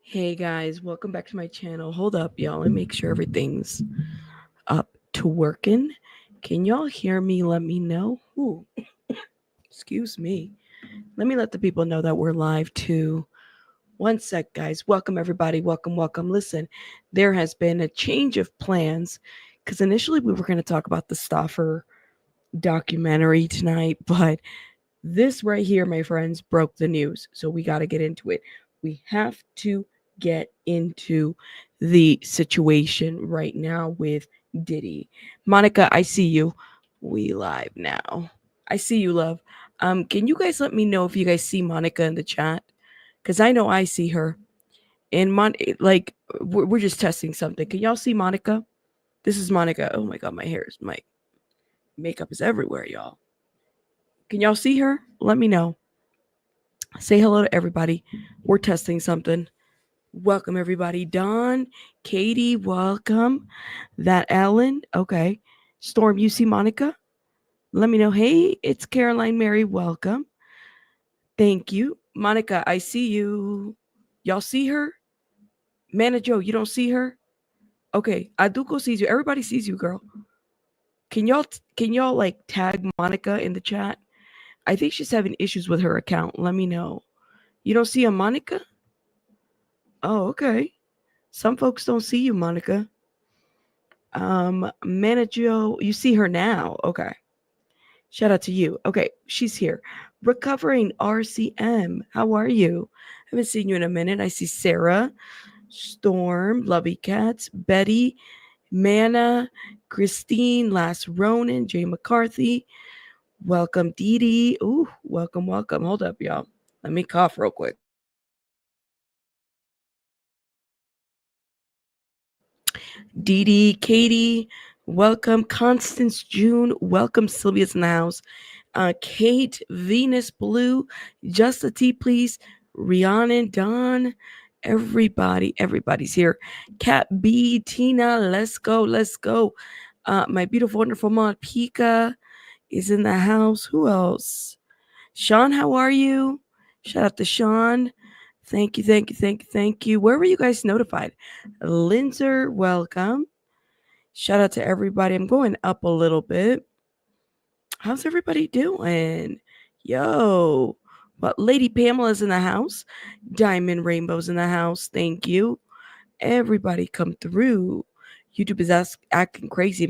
Hey guys, welcome back to my channel. Hold up, y'all, and make sure everything's up to working. Can y'all hear me? Let me know. Ooh, excuse me. Let me let the people know that we're live too. One sec, guys. Welcome everybody. Welcome. Listen, there has been a change of plans because initially we were going to talk about the Stoffer documentary tonight, but this right here, my friends, broke the news. So we got to get into it. We have to get into the situation right now with Diddy. Monica, I see you. We live now. I see you, love. Can you guys let me know if you guys see Monica in the chat? Because I know I see her. And we're just testing something. Can y'all see Monica? This is Monica. Oh my god, my makeup is everywhere, y'all. Can y'all see her? Let me know. Say hello to everybody. We're testing something. Welcome, everybody. Don, Katie, welcome. That Ellen. Okay. Storm, you see Monica? Let me know. Hey, it's Caroline Mary. Welcome. Thank you. Monica, I see you. Y'all see her? Mana Joe, you don't see her? Okay. Aduko sees you. Everybody sees you, girl. Can y'all like tag Monica in the chat? I think she's having issues with her account. Let me know. You don't see a Monica? Oh, okay. Some folks don't see you, Monica. Manager, you see her now. Okay. Shout out to you. Okay, she's here. Recovering RCM. How are you? Haven't seen you in a minute. I see Sarah, Storm, Lovey Cats, Betty, Manna, Christine, Last Ronan, Jay McCarthy. Welcome, Dee. Ooh, welcome. Hold up, y'all. Let me cough real quick. Dee, Katie, welcome. Constance, June, welcome. Sylvia's in the house. Kate, Venus, Blue, Just a T, please. Rhiannon, Don, everybody's here. Cat B, Tina, let's go. My beautiful, wonderful mom, Pika, is in the house. Who else? Sean, how are you? Shout out to Sean. Thank you. Where were you guys notified? Linzer, welcome. Shout out to everybody. I'm going up a little bit. How's everybody doing? Yo. But Lady Pamela's in the house. Diamond Rainbow's in the house. Thank you. Everybody come through. YouTube is acting crazy.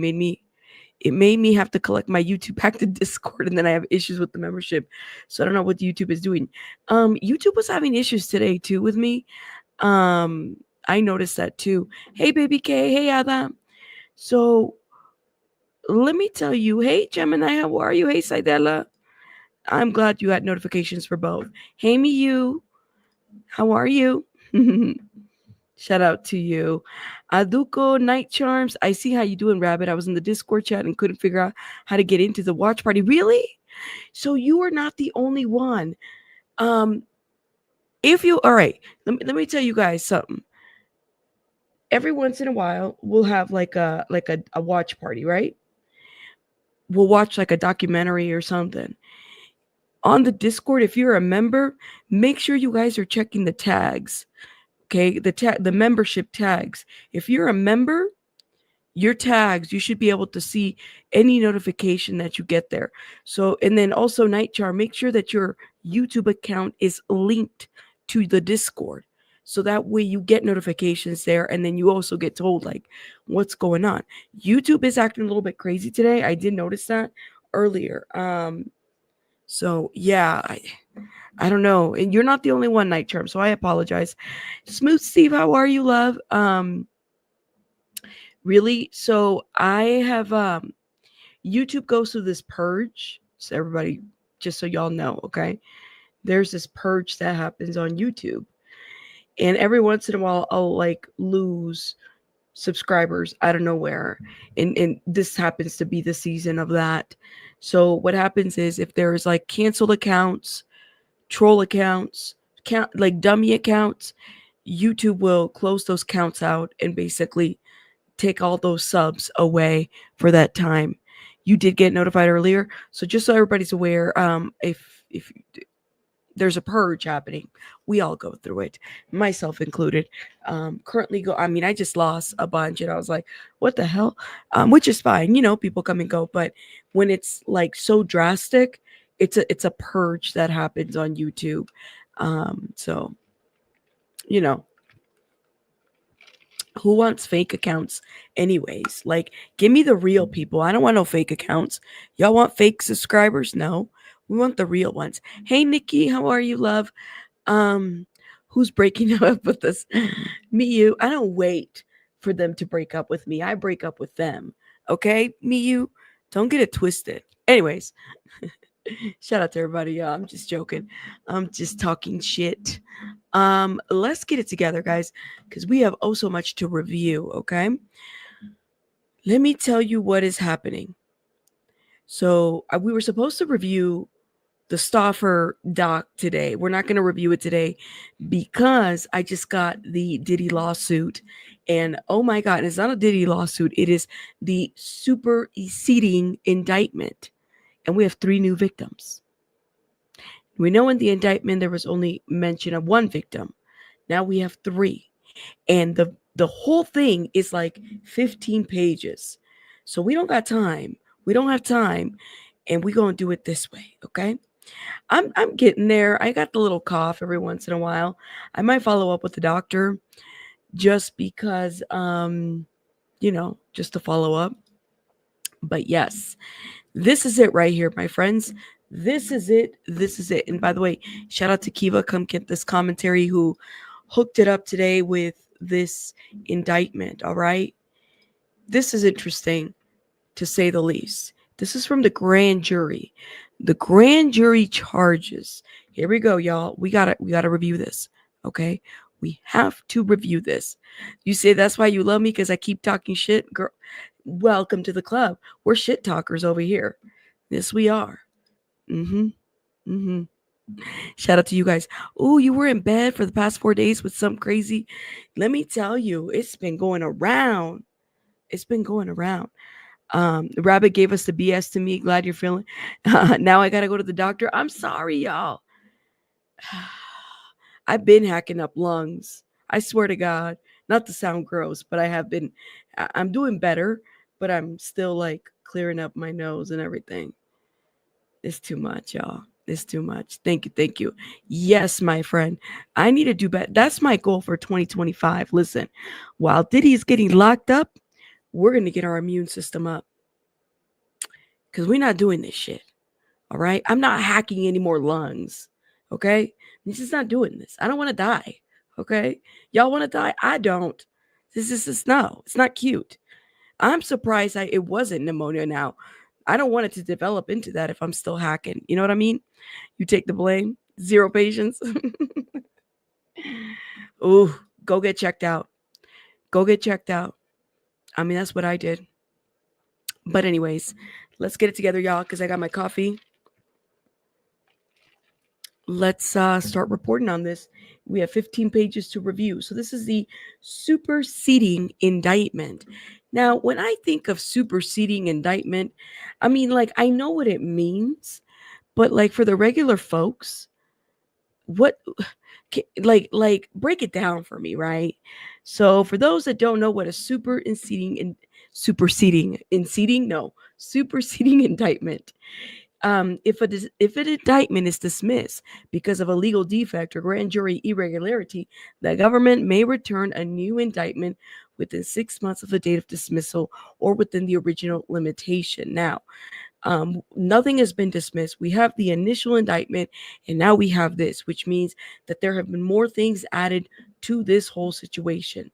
It made me have to collect my YouTube back to Discord, and then I have issues with the membership. So I don't know what YouTube is doing. YouTube was having issues today too with me. I noticed that too. Hey baby K, hey Ada. So let me tell you, hey Gemini, how are you? Hey Sidella. I'm glad you had notifications for both. Hey me you, how are you? Shout out to you. Aduko Night Charms. I see how you doing, Rabbit. I was in the Discord chat and couldn't figure out how to get into the watch party. Really? So you are not the only one. If you all right, let me tell you guys something. Every once in a while, we'll have like a watch party, right? We'll watch like a documentary or something. On the Discord, if you're a member, make sure you guys are checking the tags. Okay, the membership tags. If you're a member, your tags, you should be able to see any notification that you get there. So, and then also Night Charm, make sure that your YouTube account is linked to the Discord. So that way you get notifications there, and then you also get told like what's going on. YouTube is acting a little bit crazy today. I did notice that earlier. So yeah, I don't know. And you're not the only one, Night Charm, so I apologize. Smooth Steve, how are you, love? Really? So I have YouTube goes through this purge. So everybody, just so y'all know, okay? There's this purge that happens on YouTube. And every once in a while I'll like lose subscribers out of nowhere. And this happens to be the season of that. So what happens is if there's like canceled accounts, troll accounts, like dummy accounts, YouTube will close those counts out and basically take all those subs away for that time. You did get notified earlier, so just so everybody's aware, if there's a purge happening. We all go through it, myself included. Currently go. I mean, I just lost a bunch, and I was like, "What the hell?" Which is fine, people come and go. But when it's like so drastic, it's a purge that happens on YouTube. So you know, who wants fake accounts anyways? Like, give me the real people. I don't want no fake accounts. Y'all want fake subscribers? No, we want the real ones. Hey, Nikki, how are you, love? Um, who's breaking up with us? Me, you. I don't wait for them to break up with me. I break up with them. Okay, me, you. Don't get it twisted. Anyways, shout out to everybody. I'm just joking. I'm just talking shit. Let's get it together, guys, because we have oh so much to review. Okay, let me tell you what is happening. So we were supposed to review the Stauffer doc today. We're not going to review it today because I just got the Diddy lawsuit. And oh my God, it's not a Diddy lawsuit. It is the superseding indictment. And we have 3 new victims. We know in the indictment there was only mention of 1 victim. Now we have 3. And the whole thing is like 15 pages. So we don't got time. We don't have time. And we're going to do it this way, okay? I'm getting there. I got the little cough every once in a while. I might follow up with the doctor just because just to follow up. But yes, this is it right here, my friends. This is it. This is it. And by the way, shout out to Kiva, come get this commentary, who hooked it up today with this indictment. All right. This is interesting, to say the least. This is from the grand jury. The grand jury charges. Here we go, y'all. We gotta review this. Okay. We have to review this. You say that's why you love me, because I keep talking shit? Girl, welcome to the club. We're shit talkers over here. Yes, we are. Mm-hmm. Mm-hmm. Shout out to you guys. Oh, you were in bed for the past 4 days with some crazy. Let me tell you, it's been going around. It's been going around. Rabbit gave us the BS to me. Glad you're feeling. Now I gotta go to the doctor. I'm sorry, y'all. I've been hacking up lungs. I swear to God, not to sound gross, but I have been. I'm doing better, but I'm still like clearing up my nose and everything. It's too much, y'all. It's too much. Thank you. Thank you. Yes, my friend. I need to do better. That's my goal for 2025. Listen, while Diddy is getting locked up, we're going to get our immune system up, because we're not doing this shit. All right. I'm not hacking any more lungs. Okay. This is not doing this. I don't want to die. Okay. Y'all want to die? I don't. This is no. It's not cute. I'm surprised it wasn't pneumonia now. I don't want it to develop into that if I'm still hacking. You know what I mean? You take the blame. Zero patience. Ooh, go get checked out. Go get checked out. I mean, that's what I did. But anyways, let's get it together, y'all, because I got my coffee. Let's start reporting on this. We have 15 pages to review. So this is the superseding indictment. Now, when I think of superseding indictment, I mean, like, I know what it means, but like for the regular folks, what, like break it down for me, right? So for those that don't know what a superseding indictment. If an indictment is dismissed because of a legal defect or grand jury irregularity, the government may return a new indictment within 6 months of the date of dismissal or within the original limitation. Now, nothing has been dismissed. We have the initial indictment, and now we have this, which means that there have been more things added to this whole situation.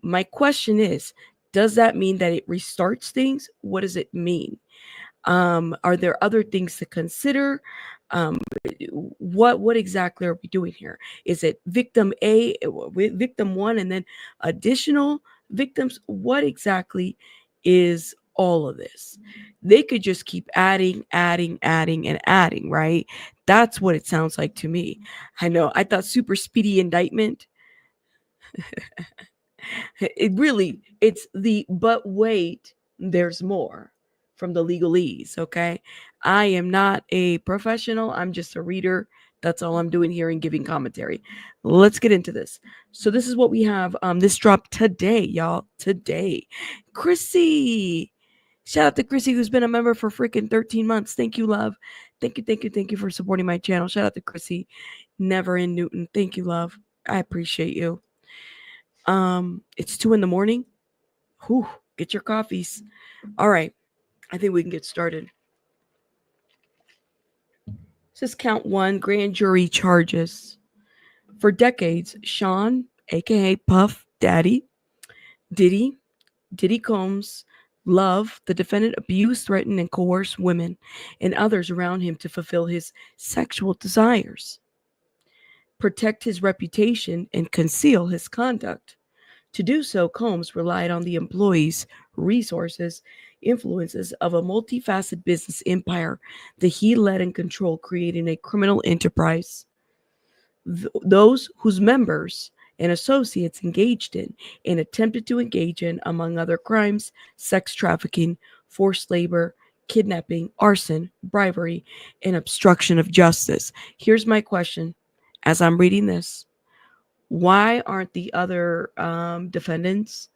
My question is, does that mean that it restarts things? What does it mean? Are there other things to consider? What exactly are we doing here? Is it victim A, victim 1, and then additional victims? What exactly is all of this? They could just keep adding, and adding, right? That's what it sounds like to me. I know. I thought super speedy indictment. It's the, but wait, there's more, from the legalese. Okay. I am not a professional. I'm just a reader That's all I'm doing here and giving commentary. Let's get into this. So this is what we have. This dropped today, y'all. Today. Chrissy. Shout out to Chrissy, who's been a member for freaking 13 months. Thank you, love. Thank you for supporting my channel. Shout out to Chrissy. Never in Newton. Thank you, love. I appreciate you. It's 2 in the morning. Whew, get your coffees. All right. I think we can get started. This is count 1, grand jury charges. For decades, Sean, aka Puff Daddy, Diddy Combs, Love, the defendant abused, threatened, and coerced women and others around him to fulfill his sexual desires, protect his reputation, and conceal his conduct. To do so, Combs relied on the employees, resources, influences of a multifaceted business empire that he led and controlled, creating a criminal enterprise. Those whose members and associates engaged in and attempted to engage in, among other crimes, sex trafficking, forced labor, kidnapping, arson, bribery, and obstruction of justice. Here's my question as I'm reading this. Why aren't the other defendants,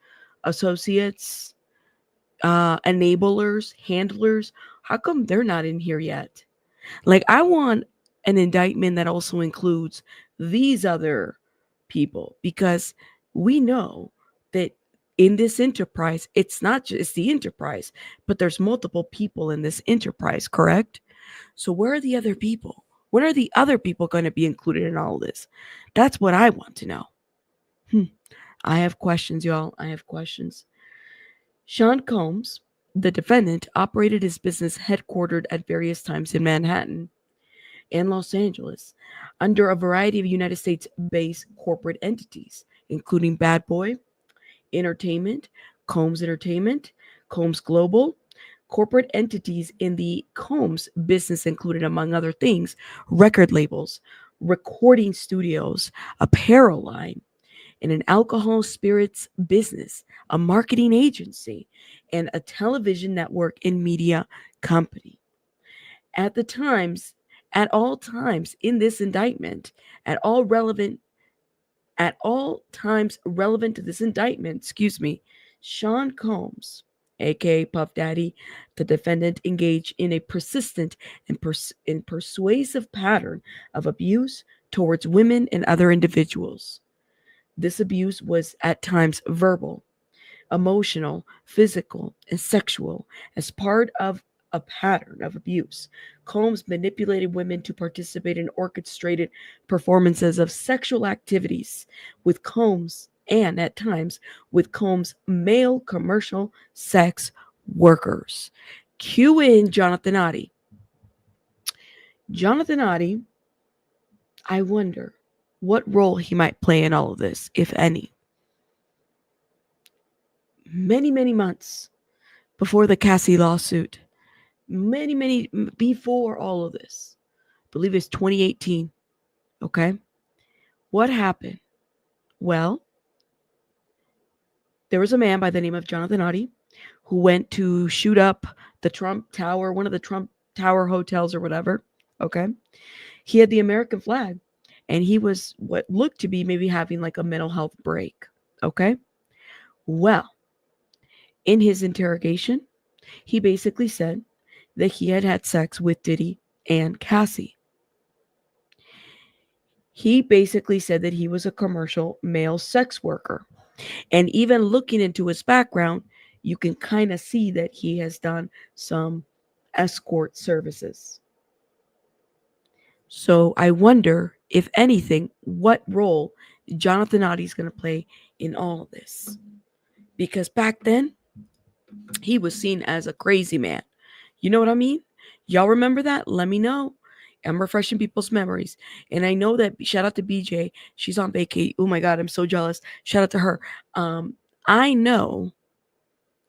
associates, enablers, handlers, how come they're not in here yet? Like, I want an indictment that also includes these other people, because we know that in this enterprise, it's not just the enterprise, but there's multiple people in this enterprise, correct? So where are the other people? When are the other people going to be included in all this? That's what I want to know. I have questions, y'all. I have questions. Sean Combs, the defendant, operated his business headquartered at various times in Manhattan and Los Angeles under a variety of United States-based corporate entities, including Bad Boy Entertainment, Combs Global. Corporate entities in the Combs business included, among other things, record labels, recording studios, apparel line, and an alcohol spirits business, a marketing agency, and a television network and media company. At all times in this indictment, at all times relevant to this indictment, Sean Combs, aka Puff Daddy, the defendant, engaged in a persistent and persuasive pattern of abuse towards women and other individuals. This abuse was at times verbal, emotional, physical, and sexual. As part of a pattern of abuse, Combs manipulated women to participate in orchestrated performances of sexual activities with Combs and, at times, with Combs' male commercial sex workers. Cue in Jonathan Oddie. Jonathan Oddie, I wonder what role he might play in all of this, if any. Many months before the Cassie lawsuit, many before all of this, I believe it's 2018. Okay, what happened? Well, there was a man by the name of Jonathan Oddie who went to shoot up the Trump Tower, one of the Trump Tower hotels or whatever. Okay, he had the American flag, and he was what looked to be maybe having like a mental health break. Okay, well, in his interrogation, he basically said that he had had sex with Diddy and Cassie. He basically said that he was a commercial male sex worker. And even looking into his background, you can kind of see that he has done some escort services. So I wonder, if anything, what role Jonathan Oddie is going to play in all of this. Because back then, he was seen as a crazy man. You know what I mean? Y'all remember that? Let me know. I'm refreshing people's memories. And I know that, shout out to BJ. She's on vacay. Oh my God, I'm so jealous. Shout out to her. I know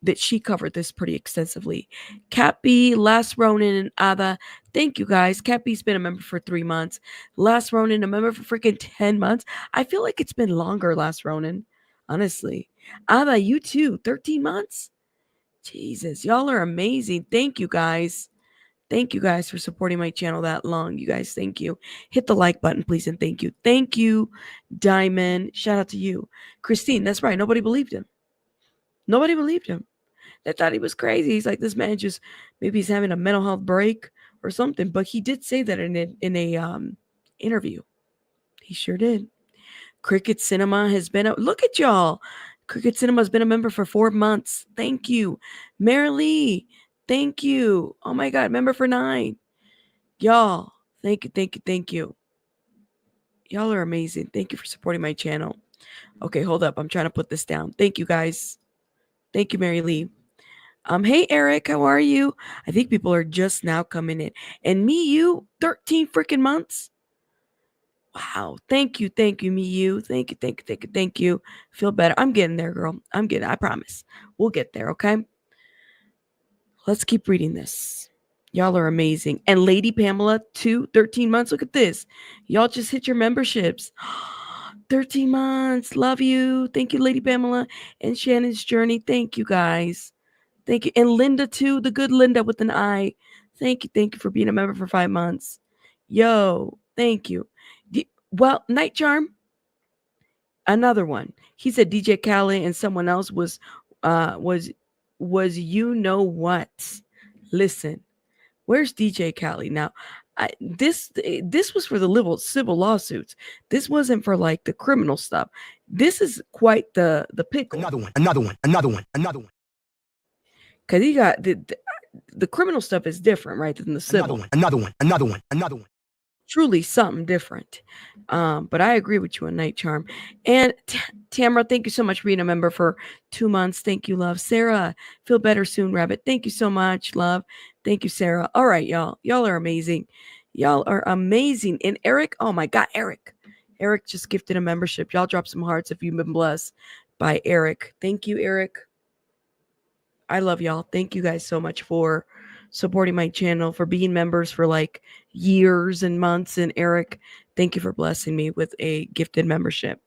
that she covered this pretty extensively. Cat B, Last Ronin, and Ada. Thank you guys. Cat B's been a member for 3 months. Last Ronin, a member for freaking 10 months. I feel like it's been longer, Last Ronin. Honestly. Ada, you too. 13 months? Jesus, y'all are amazing. Thank you guys. Thank you guys for supporting my channel that long. You guys, thank you. Hit the like button, please, and thank you. Thank you, Diamond. Shout out to you. Christine, that's right. Nobody believed him. Nobody believed him. They thought he was crazy. He's like, this man just, maybe he's having a mental health break or something. But he did say that in a interview. He sure did. Cricket Cinema has been, look at y'all. Cricket Cinema has been a member for 4 months. Thank you. Mary Lee, thank you. Oh my God, member for 9. Y'all, thank you, thank you, thank you. Y'all are amazing. Thank you for supporting my channel. Okay, hold up. I'm trying to put this down. Thank you, guys. Thank you, Mary Lee. Hey, Eric, how are you? I think people are just now coming in. And me, you, 13 freaking months. Wow. Thank you, me, you. Thank you, thank you, thank you, thank you. Feel better. I'm getting there, girl. I promise. We'll get there, okay? Let's keep reading this. Y'all are amazing. And Lady Pamela, 13 months. Look at this. Y'all just hit your memberships. 13 months. Love you. Thank you, Lady Pamela. And Shannon's Journey. Thank you, guys. Thank you. And Linda, too. The good Linda with an I. Thank you. Thank you for being a member for 5 months. Yo, thank you. Well, Night Charm. Another one. He said DJ Khaled and someone else was you know what? Listen, where's DJ Khaled now? This was for the civil lawsuits. This wasn't for like the criminal stuff. This is quite the pickle. Another one. Because he got the criminal stuff is different, right, than the civil. Another one. Truly something different. But I agree with you on Night Charm. And Tamara, thank you so much for being a member for 2 months. Thank you, love. Sarah, feel better soon, Rabbit. Thank you so much, love. Thank you, Sarah. All right, y'all. Y'all are amazing. Y'all are amazing. And Eric, oh my God, Eric. Eric just gifted a membership. Y'all drop some hearts if you've been blessed by Eric. Thank you, Eric. I love y'all. Thank you guys so much for supporting my channel, for being members for like years and months. And Eric, thank you for blessing me with a gifted membership.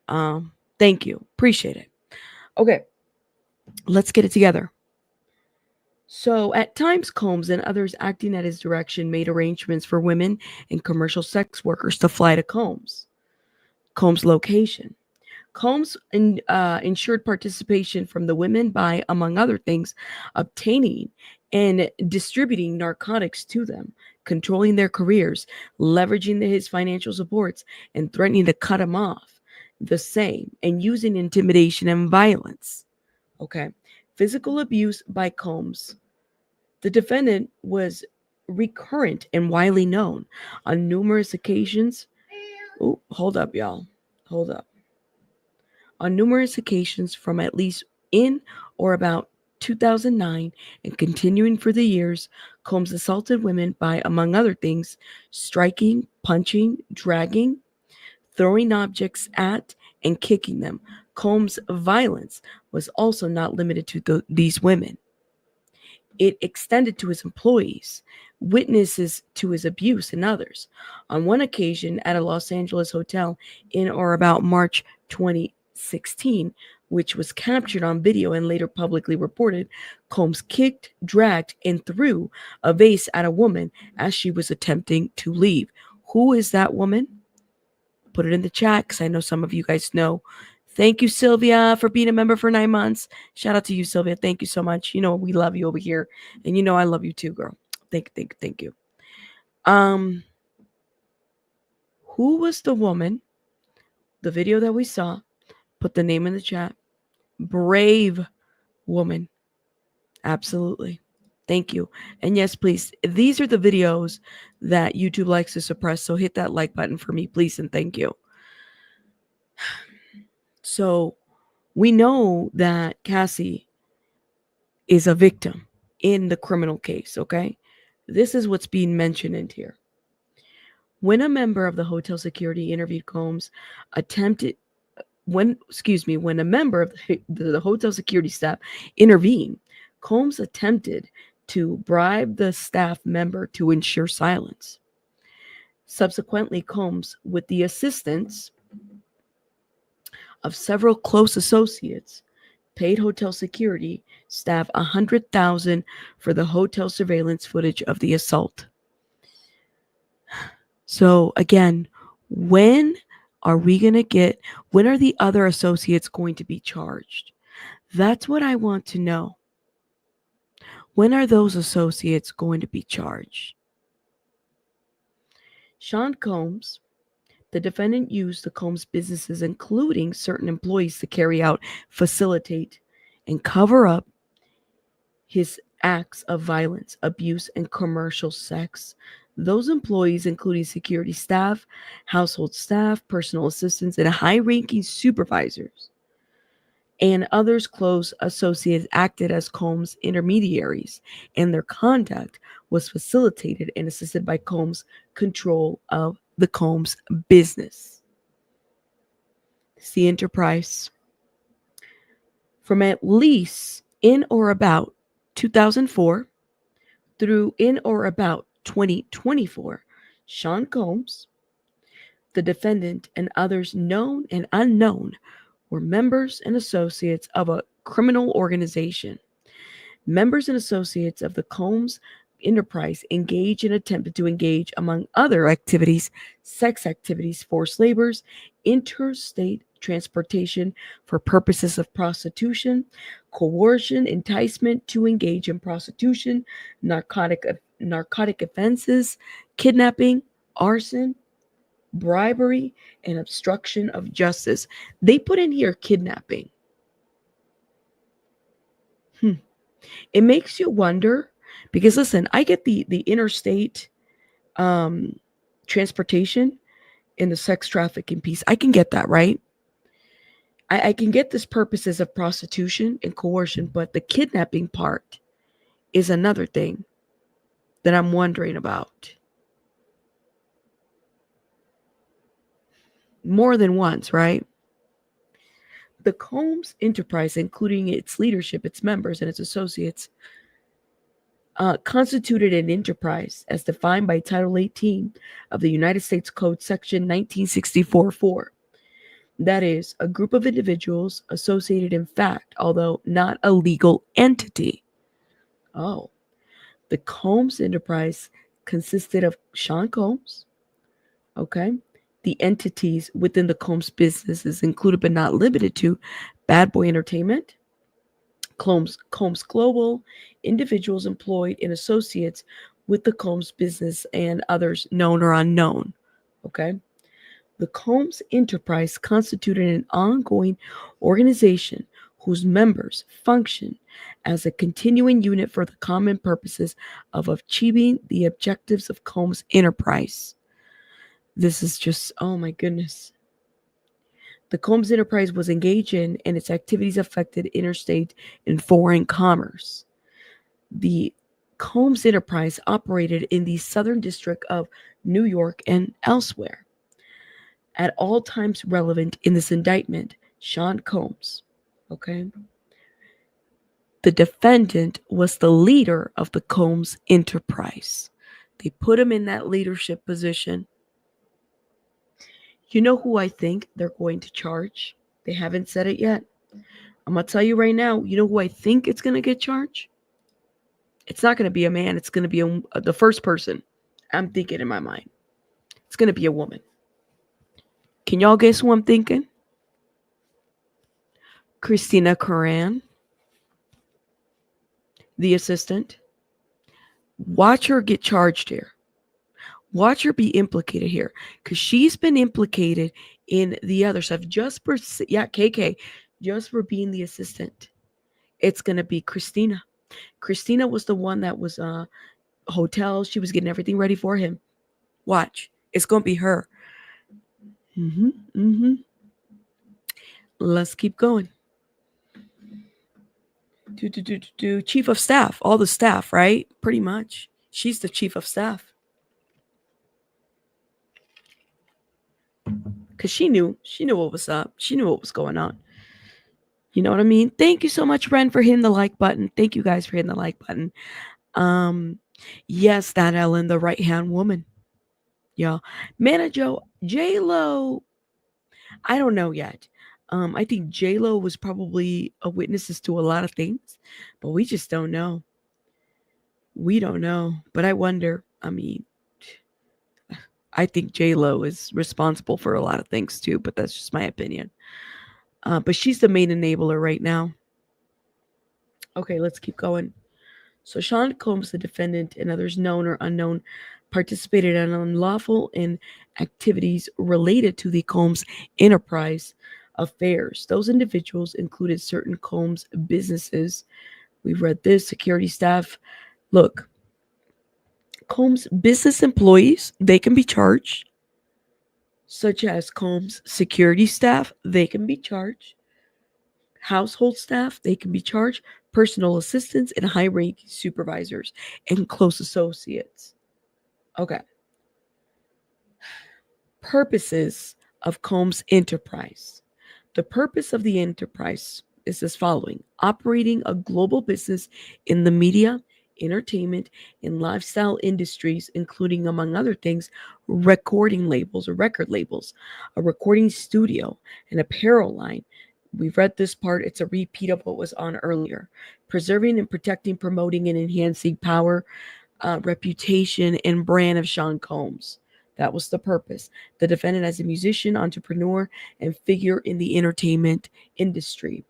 Thank you. Appreciate it. Okay, let's get it together. So at times, Combs and others acting at his direction made arrangements for women and commercial sex workers to fly to Combs' location. Combs ensured participation from the women by, among other things, obtaining and distributing narcotics to them, controlling their careers, leveraging his financial supports, and threatening to cut him off the same, and using intimidation and violence. Okay. Physical abuse by Combs. The defendant was recurrent and widely known on numerous occasions. Oh, hold up, y'all. Hold up. On numerous occasions from at least in or about 2009 and continuing for the years, Combs assaulted women by, among other things, striking, punching, dragging, throwing objects at, and kicking them. Combs' violence was also not limited to these women. It extended to his employees, witnesses to his abuse, and others. On one occasion at a Los Angeles hotel in or about March 2016, which was captured on video and later publicly reported, Combs kicked, dragged, and threw a vase at a woman as she was attempting to leave. Who is that woman? Put it in the chat because I know some of you guys know. Thank you, Sylvia, for being a member for 9 months. Shout out to you, Sylvia. Thank you so much. You know, we love you over here. And you know I love you too, girl. Thank you. Who was the woman? The video that we saw. Put the name in the chat. Brave woman. Absolutely. Thank you. And yes, please. These are the videos that YouTube likes to suppress. So hit that like button for me, please. And thank you. So we know that Cassie is a victim in the criminal case, okay? This is what's being mentioned in here. When a member of the hotel security interviewed Combs, when a member of the hotel security staff intervened, Combs attempted to bribe the staff member to ensure silence. Subsequently, Combs, with the assistance of several close associates, paid hotel security staff 100,000 for the hotel surveillance footage of the assault. So again, when are we going to get, when are the other associates going to be charged? That's what I want to know. When are those associates going to be charged? Sean Combs, the defendant, used the Combs businesses, including certain employees, to carry out, facilitate, and cover up his acts of violence, abuse, and commercial sex. Those employees, including security staff, household staff, personal assistants, and high ranking supervisors, and others close associates, acted as Combs' intermediaries, and their conduct was facilitated and assisted by Combs' control of the Combs business. It's the enterprise. From at least in or about 2004 through in or about 2024, Sean Combs, the defendant, and others known and unknown were members and associates of a criminal organization. Members and associates of the Combs enterprise engage and attempted to engage, among other activities, sex activities, forced labors, interstate transportation for purposes of prostitution, coercion, enticement to engage in prostitution, narcotic offenses, kidnapping, arson, bribery, and obstruction of justice. They put in here kidnapping. It makes you wonder, because listen, I get the interstate transportation in the sex trafficking piece. I can get that, right? I can get this purposes of prostitution and coercion, but the kidnapping part is another thing that I'm wondering about. More than once, right? The Combs enterprise, including its leadership, its members, and its associates, constituted an enterprise as defined by Title 18 of the United States Code, Section 1964-4. That is, a group of individuals associated in fact, although not a legal entity. Oh, the Combs enterprise consisted of Sean Combs, okay? The entities within the Combs businesses included but not limited to Bad Boy Entertainment, Combs Global, individuals employed and associates with the Combs business, and others known or unknown. Okay? The Combs enterprise constituted an ongoing organization whose members function as a continuing unit for the common purposes of achieving the objectives of Combs enterprise. This is just, oh my goodness. The Combs enterprise was engaged in, and its activities affected interstate and foreign commerce. The Combs enterprise operated in the Southern District of New York and elsewhere. At all times relevant in this indictment, Sean Combs, okay, the defendant, was the leader of the Combs enterprise. They put him in that leadership position. You know who I think they're going to charge? They haven't said it yet. I'm going to tell you right now, you know who I think it's going to get charged? It's not going to be a man. It's going to be the first person I'm thinking in my mind. It's going to be a woman. Can y'all guess who I'm thinking? Christina Coran, the assistant. Watch her get charged here. Watch her be implicated here, because she's been implicated in the other stuff. Just for, KK, just for being the assistant. It's going to be Christina. Christina was the one that was hotels. She was getting everything ready for him. Watch. It's going to be her. Let's keep going. Chief of staff. All the staff, right? Pretty much. She's the chief of staff. Because she knew what was up. She knew what was going on. You know what I mean? Thank you so much, Ren, for hitting the like button. Thank you guys for hitting the like button. Yes, that Ellen, the right-hand woman. Yeah. Manager J-Lo, I don't know yet. I think J-Lo was probably a witness to a lot of things, but we just don't know. We don't know. But I wonder, I mean, I think J-Lo is responsible for a lot of things too, but that's just my opinion. But she's the main enabler right now. Okay, let's keep going. So Sean Combs, the defendant, and others known or unknown participated in unlawful in activities related to the Combs enterprise affairs. Those individuals included certain Combs businesses. We've read this, security staff. Look, Combs business employees, they can be charged, such as Combs security staff, they can be charged. Household staff, they can be charged. Personal assistants and high ranking supervisors and close associates. Okay. Purposes of Combs enterprise. The purpose of the enterprise is as following: operating a global business in the media, entertainment, and lifestyle industries, including, among other things, recording labels or record labels, a recording studio, an apparel line. We've read this part, it's a repeat of what was on earlier. Preserving and protecting, promoting, and enhancing power, reputation, and brand of Sean Combs. That was the purpose. The defendant as a musician, entrepreneur, and figure in the entertainment industry.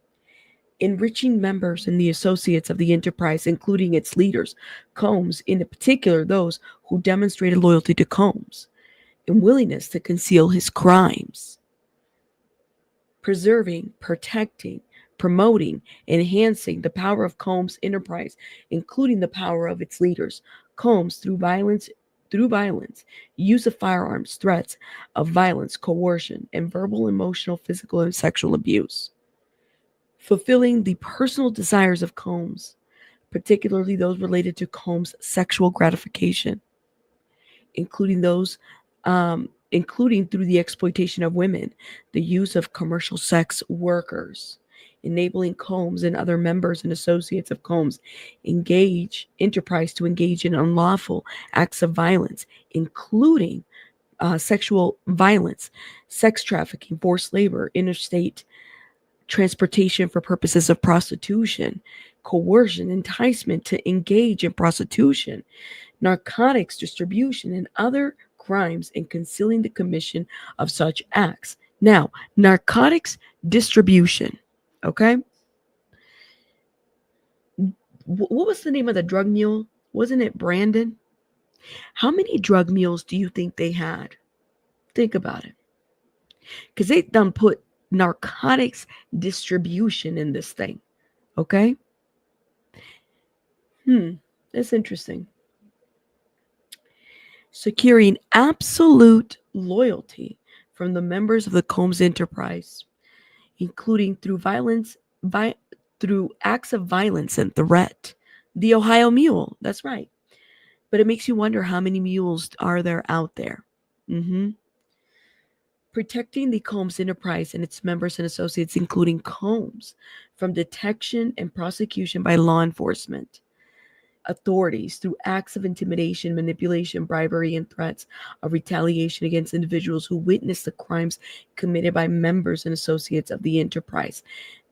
Enriching members and the associates of the enterprise, including its leaders, Combs, in particular those who demonstrated loyalty to Combs and willingness to conceal his crimes. Preserving, protecting, promoting, enhancing the power of Combs' enterprise, including the power of its leaders. Combs, through violence, use of firearms, threats of violence, coercion, and verbal, emotional, physical, and sexual abuse. Fulfilling the personal desires of Combs, particularly those related to Combs' sexual gratification, including those including through the exploitation of women, the use of commercial sex workers, enabling Combs and other members and associates of Combs enterprise to engage in unlawful acts of violence, including sexual violence, sex trafficking, forced labor, interstate transportation for purposes of prostitution, coercion, enticement to engage in prostitution, narcotics distribution, and other crimes, and concealing the commission of such acts. Now, narcotics distribution, okay? What was the name of the drug mule? Wasn't it Brandon? How many drug mules do you think they had? Think about it. Because they done put narcotics distribution in this thing, okay? That's interesting. Securing absolute loyalty from the members of the Combs enterprise, including through acts of violence and threat. The Ohio Mule, that's right. But it makes you wonder how many mules are there out there. Protecting the Combs enterprise and its members and associates, including Combs, from detection and prosecution by law enforcement authorities through acts of intimidation, manipulation, bribery, and threats of retaliation against individuals who witness the crimes committed by members and associates of the enterprise.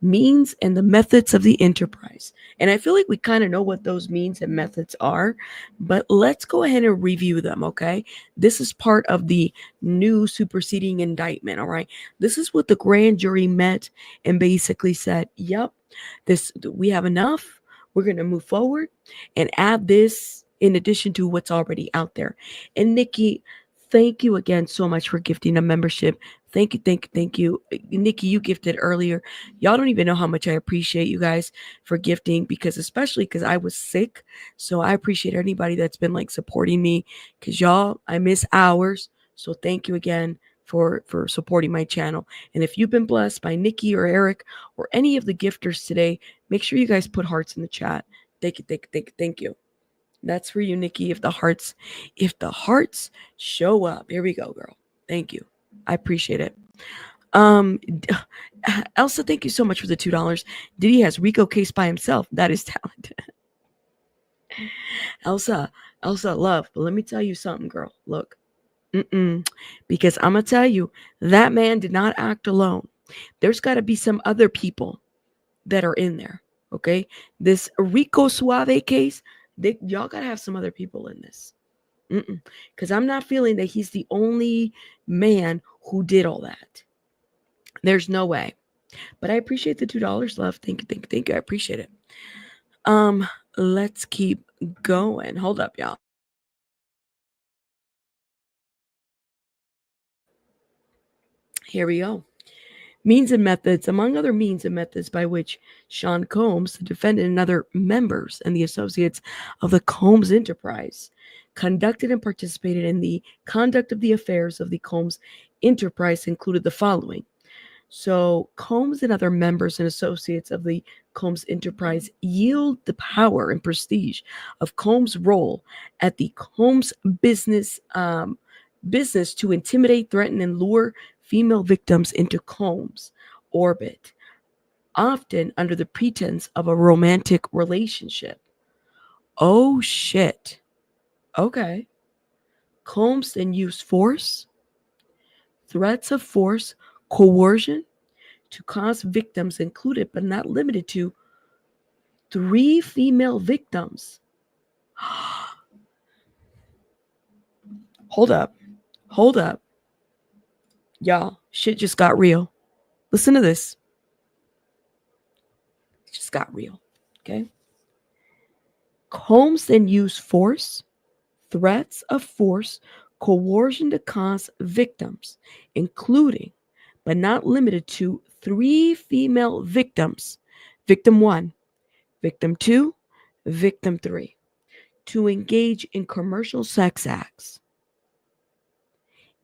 Means and the methods of the enterprise. And I feel like we kind of know what those means and methods are, but let's go ahead and review them, okay? This is part of the new superseding indictment, all right? This is what the grand jury met and basically said, yep, we have enough. We're going to move forward and add this in addition to what's already out there. And Nikki, thank you again so much for gifting a membership. Thank you. Nikki, you gifted earlier. Y'all don't even know how much I appreciate you guys for gifting, especially because I was sick. So I appreciate anybody that's been like supporting me, because y'all, I miss hours. So thank you again for supporting my channel. And if you've been blessed by Nikki or Eric or any of the gifters today, make sure you guys put hearts in the chat. Thank you. That's for you, Nikki. If the hearts show up, here we go, girl. Thank you. I appreciate it. Elsa, thank you so much for the $2. Diddy has Rico case by himself. That is talent. Elsa, love. But let me tell you something, girl. Look, because I'm gonna tell you that man did not act alone. There's got to be some other people that are in there. Okay. This Rico Suave case, y'all got to have some other people in this. Because I'm not feeling that he's the only man who did all that. There's no way. But I appreciate the $2, love. Thank you. I appreciate it. Let's keep going. Hold up, y'all. Here we go. Means and methods. Among other means and methods by which Sean Combs, the defendant, and other members and the associates of the Combs enterprise conducted and participated in the conduct of the affairs of the Combs enterprise included the following. So Combs and other members and associates of the Combs enterprise yield the power and prestige of Combs' role at the Combs business to intimidate, threaten, and lure female victims into Combs' orbit, often under the pretense of a romantic relationship. Oh shit. Okay. Combs then used force, threats of force, coercion to cause victims included but not limited to 3 female victims. Hold up. Y'all, shit just got real. Listen to this. It just got real. Okay. Combs then used force, threats of force, coercion to cause victims, including but not limited to 3 female victims. Victim 1, victim 2, victim 3, to engage in commercial sex acts.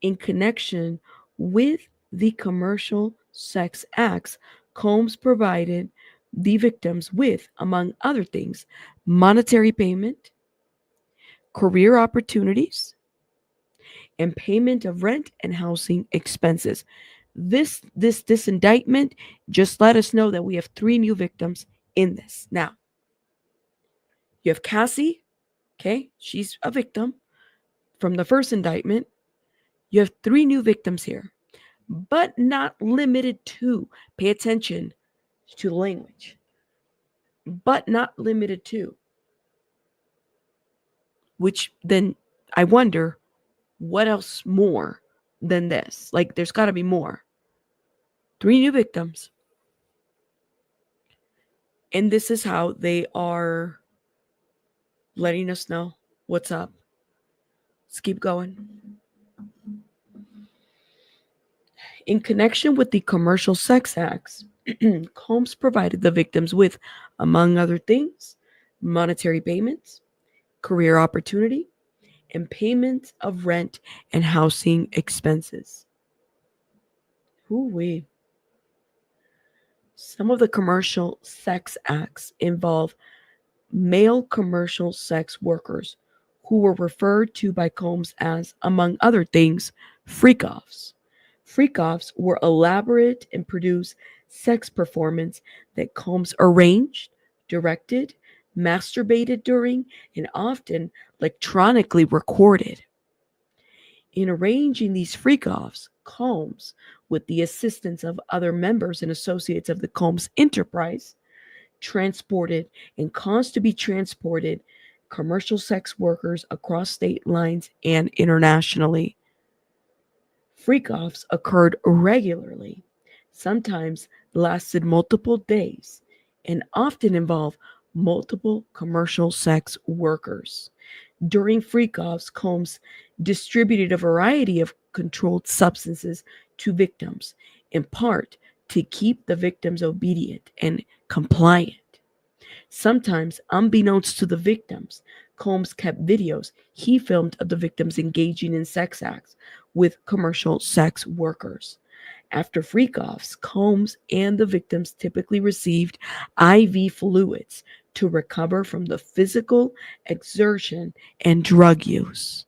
In connection with the commercial sex acts, Combs provided the victims with, among other things, monetary payment, career opportunities, and payment of rent and housing expenses. This indictment just let us know that we have 3 new victims in this. Now, you have Cassie, okay? She's a victim from the first indictment. You have 3 new victims here, but not limited to. Pay attention to the language. But not limited to. Which then I wonder, what else more than this? Like, there's got to be more. 3 new victims. And this is how they are letting us know what's up. Let's keep going. In connection with the commercial sex acts, Combs provided the victims with, among other things, monetary payments, career opportunity, and payment of rent and housing expenses. Ooh-wee. Some of the commercial sex acts involve male commercial sex workers who were referred to by Combs as, among other things, freak-offs. Freak-offs were elaborate and produced sex performance that Combs arranged, directed, masturbated during, and often electronically recorded. In arranging these freak-offs, Combs, with the assistance of other members and associates of the Combs enterprise, transported and caused to be transported commercial sex workers across state lines and internationally. Freak-offs occurred regularly, sometimes lasted multiple days, and often involved multiple commercial sex workers. During freak-offs, Combs distributed a variety of controlled substances to victims, in part to keep the victims obedient and compliant. Sometimes, unbeknownst to the victims, Combs kept videos he filmed of the victims engaging in sex acts with commercial sex workers. After freak-offs, Combs and the victims typically received IV fluids to recover from the physical exertion and drug use.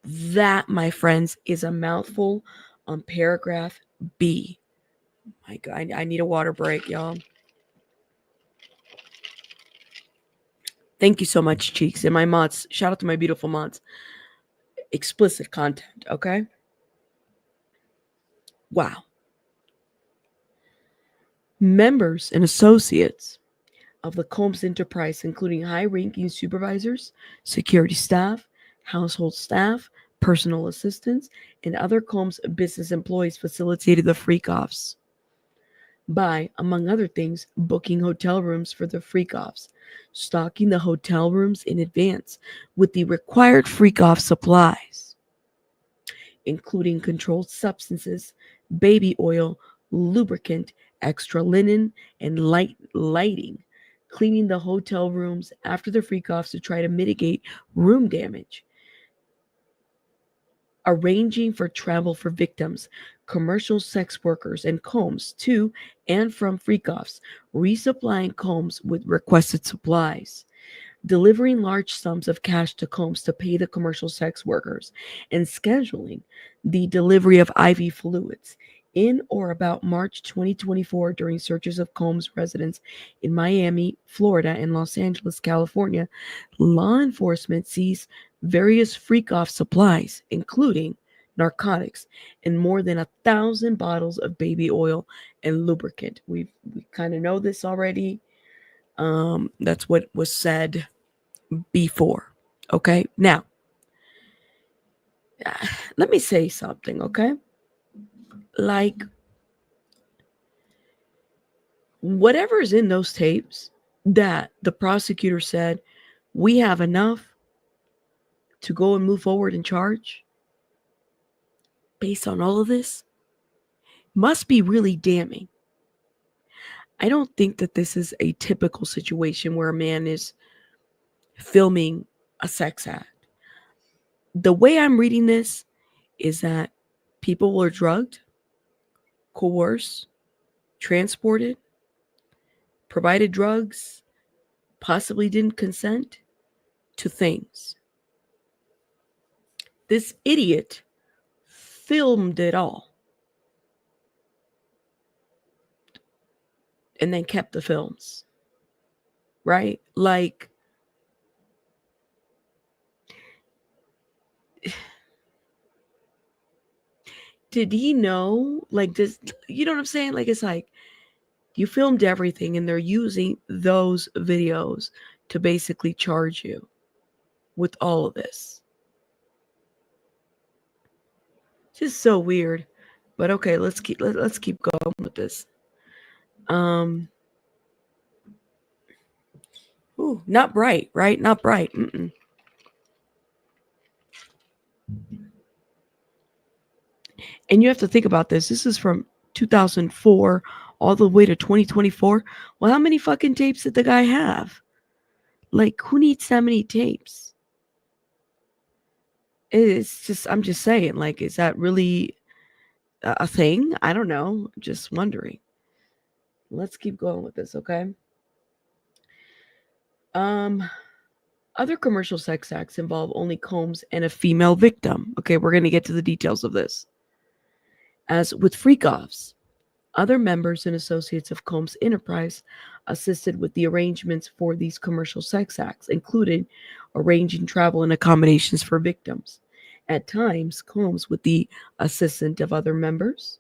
That, my friends, is a mouthful on paragraph B. My God, I need a water break, y'all. Thank you so much, Cheeks. And my mods, shout out to my beautiful mods. Explicit content, okay? Wow. Members and associates of the Combs enterprise, including high ranking supervisors, security staff, household staff, personal assistants, and other Combs business employees, facilitated the freak offs by, among other things, booking hotel rooms for the freak offs, stocking the hotel rooms in advance with the required freak off supplies, including controlled substances, baby oil, lubricant, extra linen, and lighting, cleaning the hotel rooms after the freak offs to try to mitigate room damage, arranging for travel for victims, commercial sex workers, and Combs to and from freak offs, resupplying Combs with requested supplies, delivering large sums of cash to Combs to pay the commercial sex workers, and scheduling the delivery of IV fluids. In or about March 2024, during searches of Combs' residence in Miami, Florida, and Los Angeles, California, law enforcement seized various freak-off supplies, including narcotics and more than 1,000 bottles of baby oil and lubricant. We kind of know this already. That's what was said before. Okay, now let me say something. Okay, like whatever's in those tapes that the prosecutor said we have enough to go and move forward and charge based on all of this must be really damning. I don't think that this is a typical situation where a man is filming a sex act. The way I'm reading this is that people were drugged, coerced, transported, provided drugs, possibly didn't consent to things. This idiot filmed it all and then kept the films, right? Like, did he know? Like, this, you know what I'm saying? Like, it's like you filmed everything and they're using those videos to basically charge you with all of this. Just so weird. But okay, let's keep going with this. Ooh, not bright, right? Not bright. And you have to think about this. This is from 2004 all the way to 2024. Well, how many fucking tapes did the guy have? Like, who needs that many tapes? It's just, I'm just saying, like, is that really a thing? I don't know. Just wondering. Let's keep going with this, okay? Other commercial sex acts involve only Combs and a female victim. Okay, we're going to get to the details of this. As with freak-offs, other members and associates of Combs' enterprise assisted with the arrangements for these commercial sex acts, including arranging travel and accommodations for victims. At times, Combs, with the assistance of other members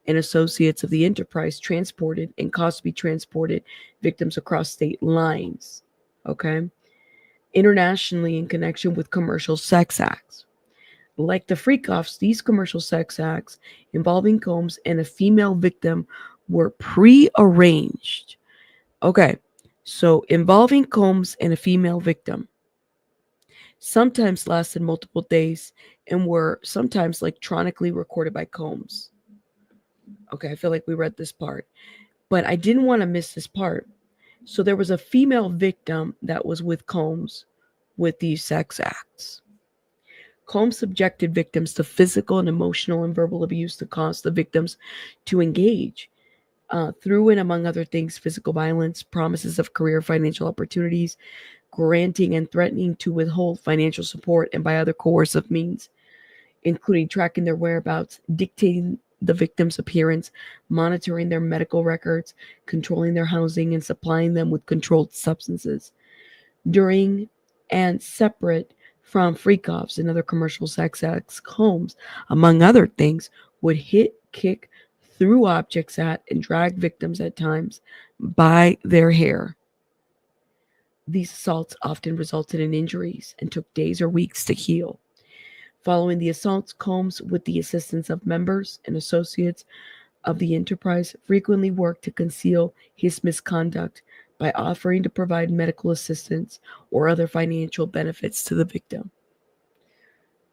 and associates of the enterprise, transported and caused to be transported victims across state lines. Okay? Internationally, in connection with commercial sex acts. Like the freak-offs, these commercial sex acts involving Combs and a female victim were pre-arranged. Okay, so involving Combs and a female victim sometimes lasted multiple days and were sometimes electronically recorded by Combs. Okay, I feel like we read this part, but I didn't want to miss this part. So there was a female victim that was with Combs with these sex acts. Combs subjected victims to physical and emotional and verbal abuse to cause the victims to engage through and, among other things, physical violence, promises of career financial opportunities, granting and threatening to withhold financial support, and by other coercive means, including tracking their whereabouts, dictating the victim's appearance, monitoring their medical records, controlling their housing, and supplying them with controlled substances. During and separate from freak-offs and other commercial sex acts, Combs, among other things, would hit kick, threw objects at, and dragged victims at times by their hair. These assaults often resulted in injuries and took days or weeks to heal. Following the assaults, Combs, with the assistance of members and associates of the enterprise, frequently worked to conceal his misconduct by offering to provide medical assistance or other financial benefits to the victim.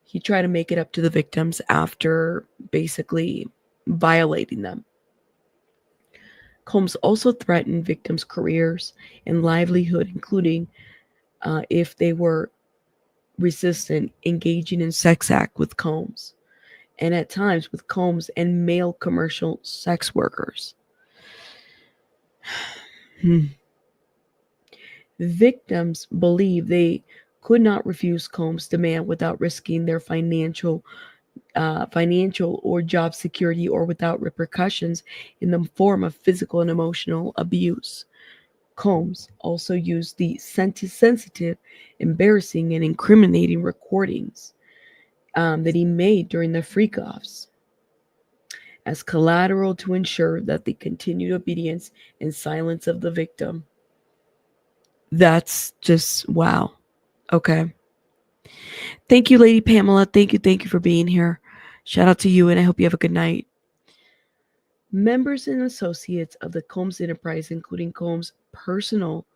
He tried to make it up to the victims after basically violating them. Combs also threatened victims' careers and livelihood, including if they were resistant, engaging in sex act with Combs, and at times with Combs and male commercial sex workers. Victims believe they could not refuse Combs' demand without risking their financial or job security, or without repercussions in the form of physical and emotional abuse. Combs also used the sensitive, embarrassing, and incriminating recordings that he made during the freak-offs as collateral to ensure that the continued obedience and silence of the victim. That's just wow. Okay. Thank you, Lady Pamela. Thank you for being here. Shout out to you, and I hope you have a good night. Members and associates of the Combs enterprise, including Combs' personal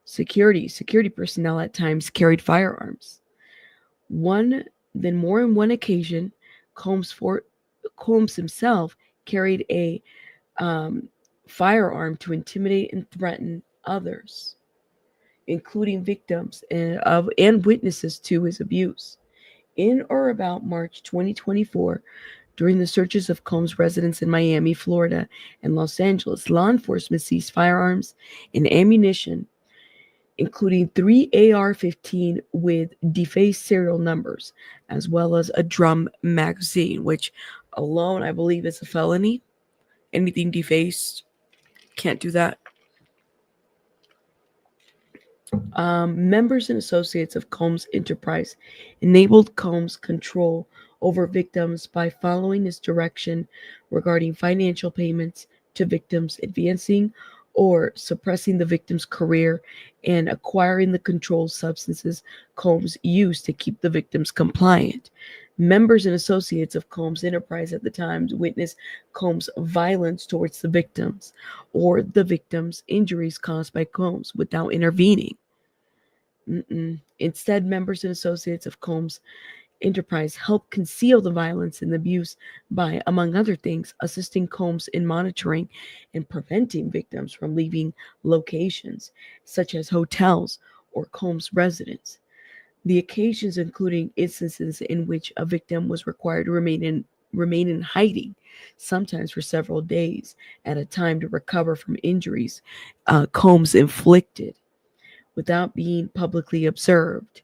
security personnel at times carried firearms. More than one occasion, Combs himself carried a firearm to intimidate and threaten others, including victims and witnesses to his abuse. In or about March 2024, during the searches of Combs' residence in Miami, Florida, and Los Angeles, law enforcement seized firearms and ammunition, including 3 AR-15 with defaced serial numbers, as well as a drum magazine, which alone I believe is a felony. Anything defaced, can't do that. Members and associates of Combs Enterprise enabled Combs' control over victims by following his direction regarding financial payments to victims, advancing or suppressing the victim's career, and acquiring the controlled substances Combs used to keep the victims compliant. Members and associates of Combs Enterprise at the time witnessed Combs' violence towards the victims or the victims' injuries caused by Combs without intervening. Instead, members and associates of Combs Enterprise helped conceal the violence and abuse by, among other things, assisting Combs in monitoring and preventing victims from leaving locations such as hotels or Combs' residence. The occasions including instances in which a victim was required to remain in hiding, sometimes for several days at a time, to recover from injuries Combs inflicted without being publicly observed.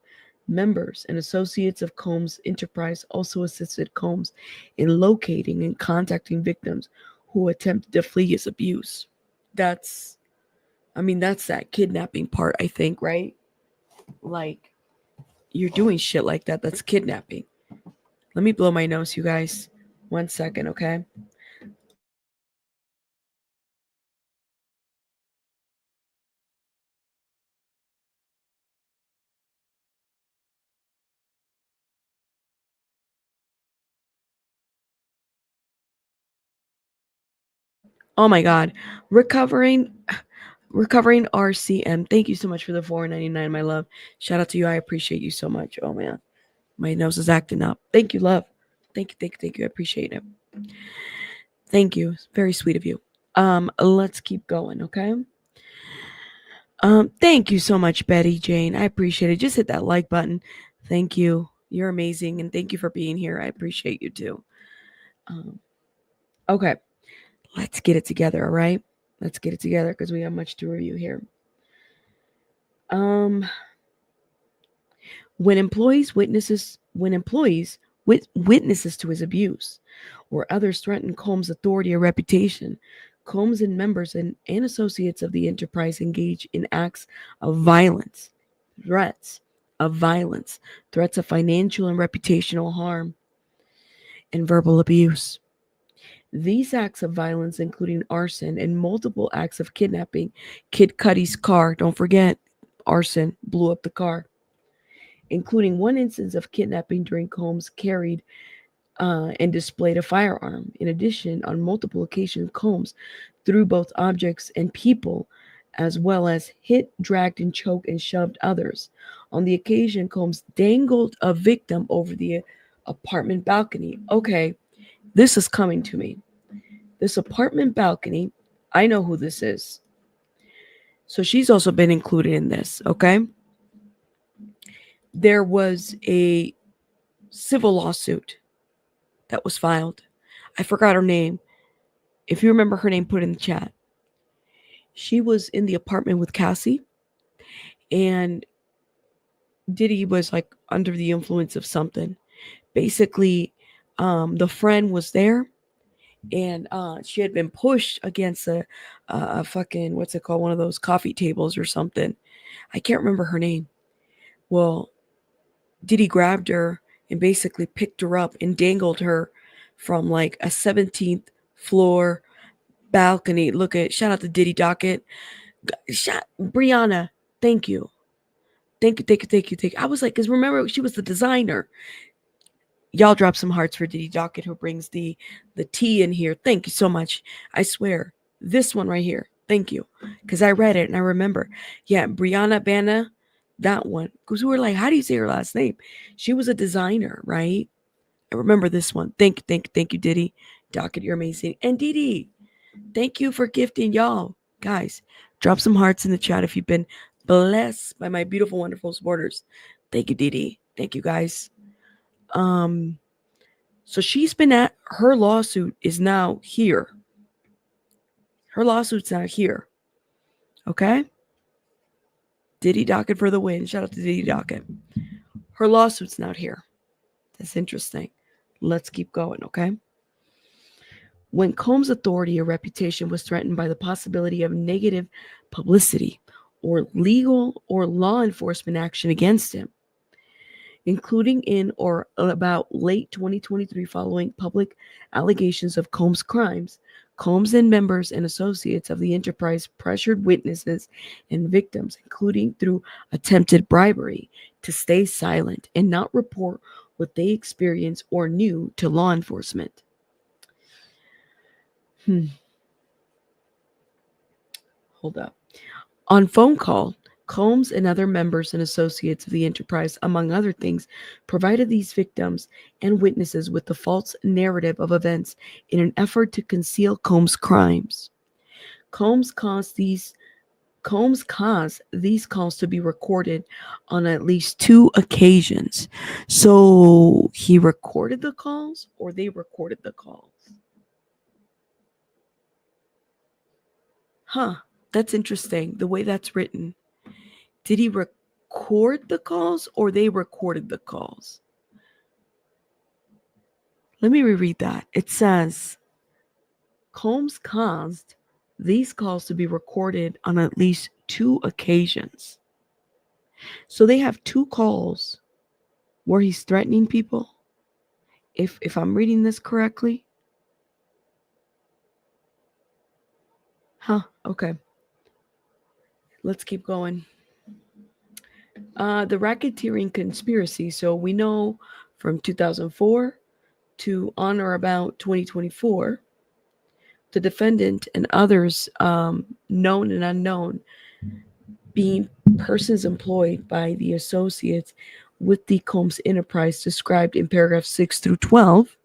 Members and associates of Combs Enterprise also assisted Combs in locating and contacting victims who attempted to flee his abuse. That's that kidnapping part, I think, right? Like, you're doing shit like that. That's kidnapping. Let me blow my nose, you guys. 1 second, okay? Oh my god. Recovering RCM. Thank you so much for the $4.99, my love. Shout out to you. I appreciate you so much. Oh man. My nose is acting up. Thank you, love. Thank you. I appreciate it. Thank you. Very sweet of you. Let's keep going, okay? Thank you so much, Betty Jane. I appreciate it. Just hit that like button. Thank you. You're amazing, and thank you for being here. I appreciate you too. Okay, let's get it together, all right? Let's get it together because we have much to review here. When employees witnesses to his abuse, or others threaten Combs' authority or reputation, Combs and members and associates of the enterprise engage in acts of violence, threats of financial and reputational harm, and verbal abuse. These acts of violence, including arson and multiple acts of kidnapping, Kid Cudi's car, don't forget, arson blew up the car, including one instance of kidnapping during Combs carried and displayed a firearm. In addition, on multiple occasions, Combs threw both objects and people, as well as hit, dragged, and choked and shoved others. On the occasion, Combs dangled a victim over the apartment balcony. Okay, this is coming to me. This apartment balcony, I know who this is. So she's also been included in this, okay? There was a civil lawsuit that was filed. I forgot her name. If you remember her name, put it in the chat. She was in the apartment with Cassie, and Diddy was like under the influence of something. Basically, the friend was there, and she had been pushed against a fucking, what's it called, one of those coffee tables or something. I can't remember her name. Well, Diddy grabbed her and basically picked her up and dangled her from like a 17th floor balcony. Look at, shout out to Diddy Docket. Shout Brianna, thank you. Thank you, thank you, thank you, thank you. I was like, because remember, she was the designer. Y'all drop some hearts for Diddy Docket, who brings the tea in here. Thank you so much. I swear, this one right here. Thank you, because I read it and I remember. Yeah, Brianna Banna, that one. Because we were like, how do you say her last name? She was a designer, right? I remember this one. Thank you, Diddy Docket. You're amazing. And Diddy, thank you for gifting y'all. Guys, drop some hearts in the chat if you've been blessed by my beautiful, wonderful supporters. Thank you, Didi. Thank you, guys. So she's been at, her lawsuit is now here. Her lawsuit's now here. Okay? Diddy Docket for the win. Shout out to Diddy Docket. Her lawsuit's not here. That's interesting. Let's keep going, okay? When Combs' authority or reputation was threatened by the possibility of negative publicity or legal or law enforcement action against him, including in or about late 2023 following public allegations of Combs' crimes, Combs and members and associates of the enterprise pressured witnesses and victims, including through attempted bribery, to stay silent and not report what they experienced or knew to law enforcement. Hold up. On phone call, Combs and other members and associates of the enterprise, among other things, provided these victims and witnesses with the false narrative of events in an effort to conceal Combs' crimes. Combs caused these calls to be recorded on at least 2 occasions. So he recorded the calls, or they recorded the calls? Huh, that's interesting, the way that's written. Did he record the calls, or they recorded the calls? Let me reread that. It says, Combs caused these calls to be recorded on at least 2 occasions. So they have 2 calls where he's threatening people, if I'm reading this correctly. Huh, okay. Let's keep going. The racketeering conspiracy. So we know from 2004 to on or about 2024, the defendant and others, known and unknown, being persons employed by the associates with the Combs enterprise described in paragraph 6 through 12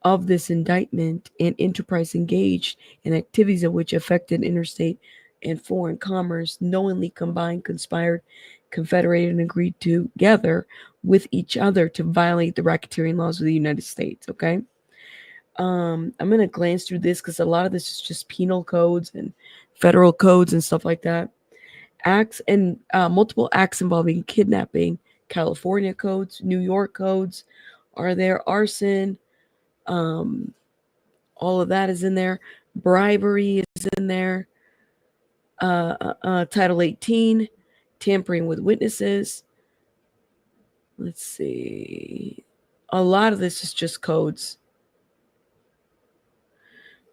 of this indictment, and enterprise engaged in activities of which affected interstate and foreign commerce, knowingly combined, conspired, confederated, and agreed together with each other to violate the racketeering laws of the United States. Okay. I'm going to glance through this because a lot of this is just penal codes and federal codes and stuff like that. Acts and multiple acts involving kidnapping, California codes, New York codes are there, arson, all of that is in there. Bribery is in there. Title 18, tampering with witnesses. Let's see. A lot of this is just codes.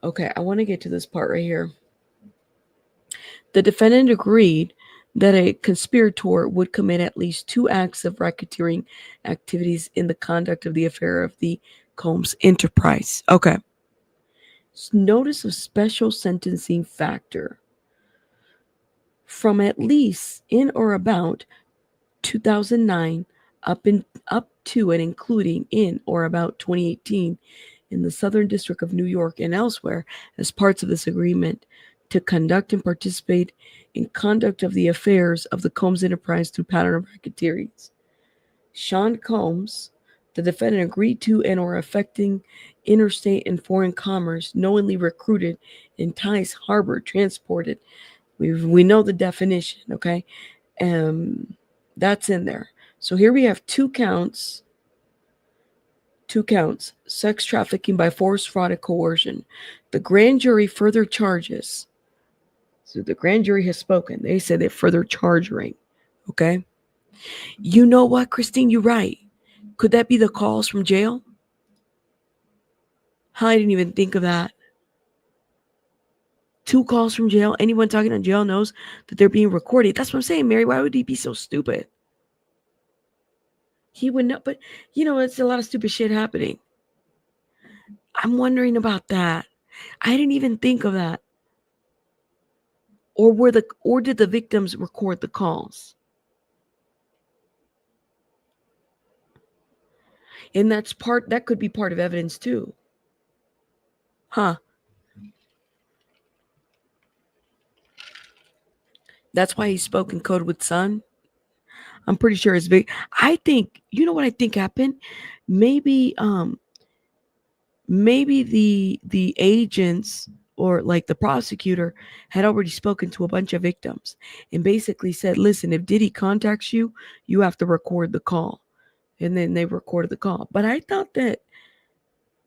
Okay, I want to get to this part right here. The defendant agreed that a conspirator would commit at least 2 acts of racketeering activities in the conduct of the affair of the Combs enterprise. Okay. Notice of special sentencing factor. From at least in or about 2009 up to and including in or about 2018 in the Southern District of New York and elsewhere as parts of this agreement to conduct and participate in conduct of the affairs of the Combs enterprise through pattern of racketeering. Sean Combs, the defendant, agreed to and or affecting interstate and foreign commerce, knowingly recruited, enticed, harbored, transported. We know the definition, okay? That's in there. So here we have two counts, sex trafficking by force, fraud, and coercion. The grand jury further charges. So the grand jury has spoken. They said they're further charging. Okay. You know what, Christine? You're right. Could that be the calls from jail? I didn't even think of that. 2 calls from jail. Anyone talking on jail knows that they're being recorded. That's what I'm saying, Mary. Why would he be so stupid? He would know, but it's a lot of stupid shit happening. I'm wondering about that. I didn't even think of that. Or did the victims record the calls? And that could be part of evidence too. Huh. That's why he spoke in code with son. I'm pretty sure it's big. I think, you know what I think happened? Maybe the agents or like the prosecutor had already spoken to a bunch of victims and basically said, listen, if Diddy contacts you, you have to record the call. And then they recorded the call. But I thought that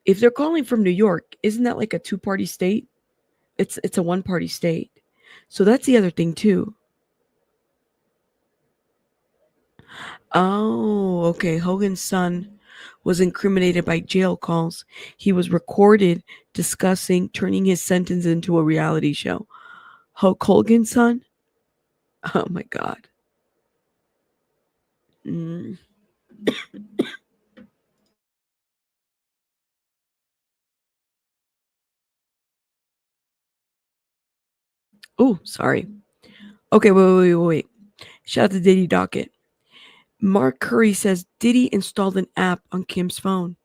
if they're calling from New York, isn't that like a 2-party state? It's a 1-party state. So that's the other thing too. Oh, okay. Hogan's son was incriminated by jail calls. He was recorded discussing turning his sentence into a reality show. Hulk Hogan's son? Oh my God. Mm. Oh, sorry. Okay, wait. Shout out to Diddy Docket. Mark Curry says Diddy installed an app on Kim's phone.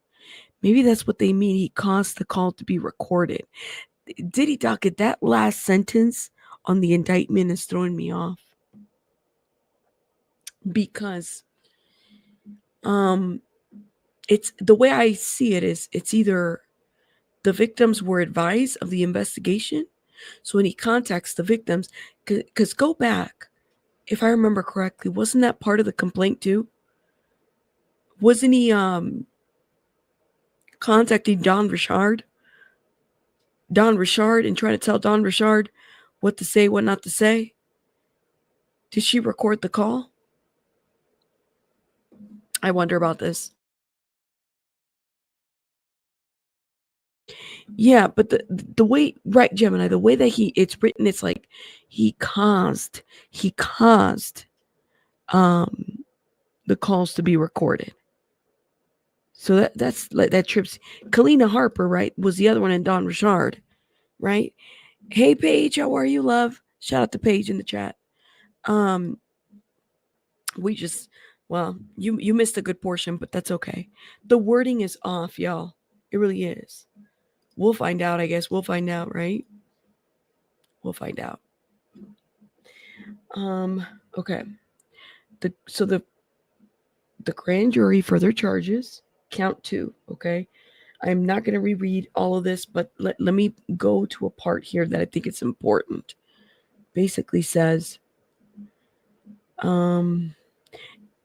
Maybe that's what they mean. He caused the call to be recorded. Diddy Docket, that last sentence on the indictment is throwing me off. Because it's the way I see it is it's either the victims were advised of the investigation. So when he contacts the victims, because go back, if I remember correctly, wasn't that part of the complaint too? Wasn't he contacting Don Richard and trying to tell Don Richard what to say, what not to say? Did she record the call? I wonder about this. Yeah, but the way, right, Gemini, the way that it's written, it's like he caused the calls to be recorded. So that's like that trips. Kalina Harper, right, was the other one, and Don Richard, right? Hey Paige, how are you, love? Shout out to Paige in the chat. We just, well, you missed a good portion, but that's okay. The wording is off, y'all. It really is. We'll find out, I guess. We'll find out, right? We'll find out. Okay. The grand jury further charges count 2, okay? I'm not going to reread all of this, but let me go to a part here that I think it's important. Basically says, and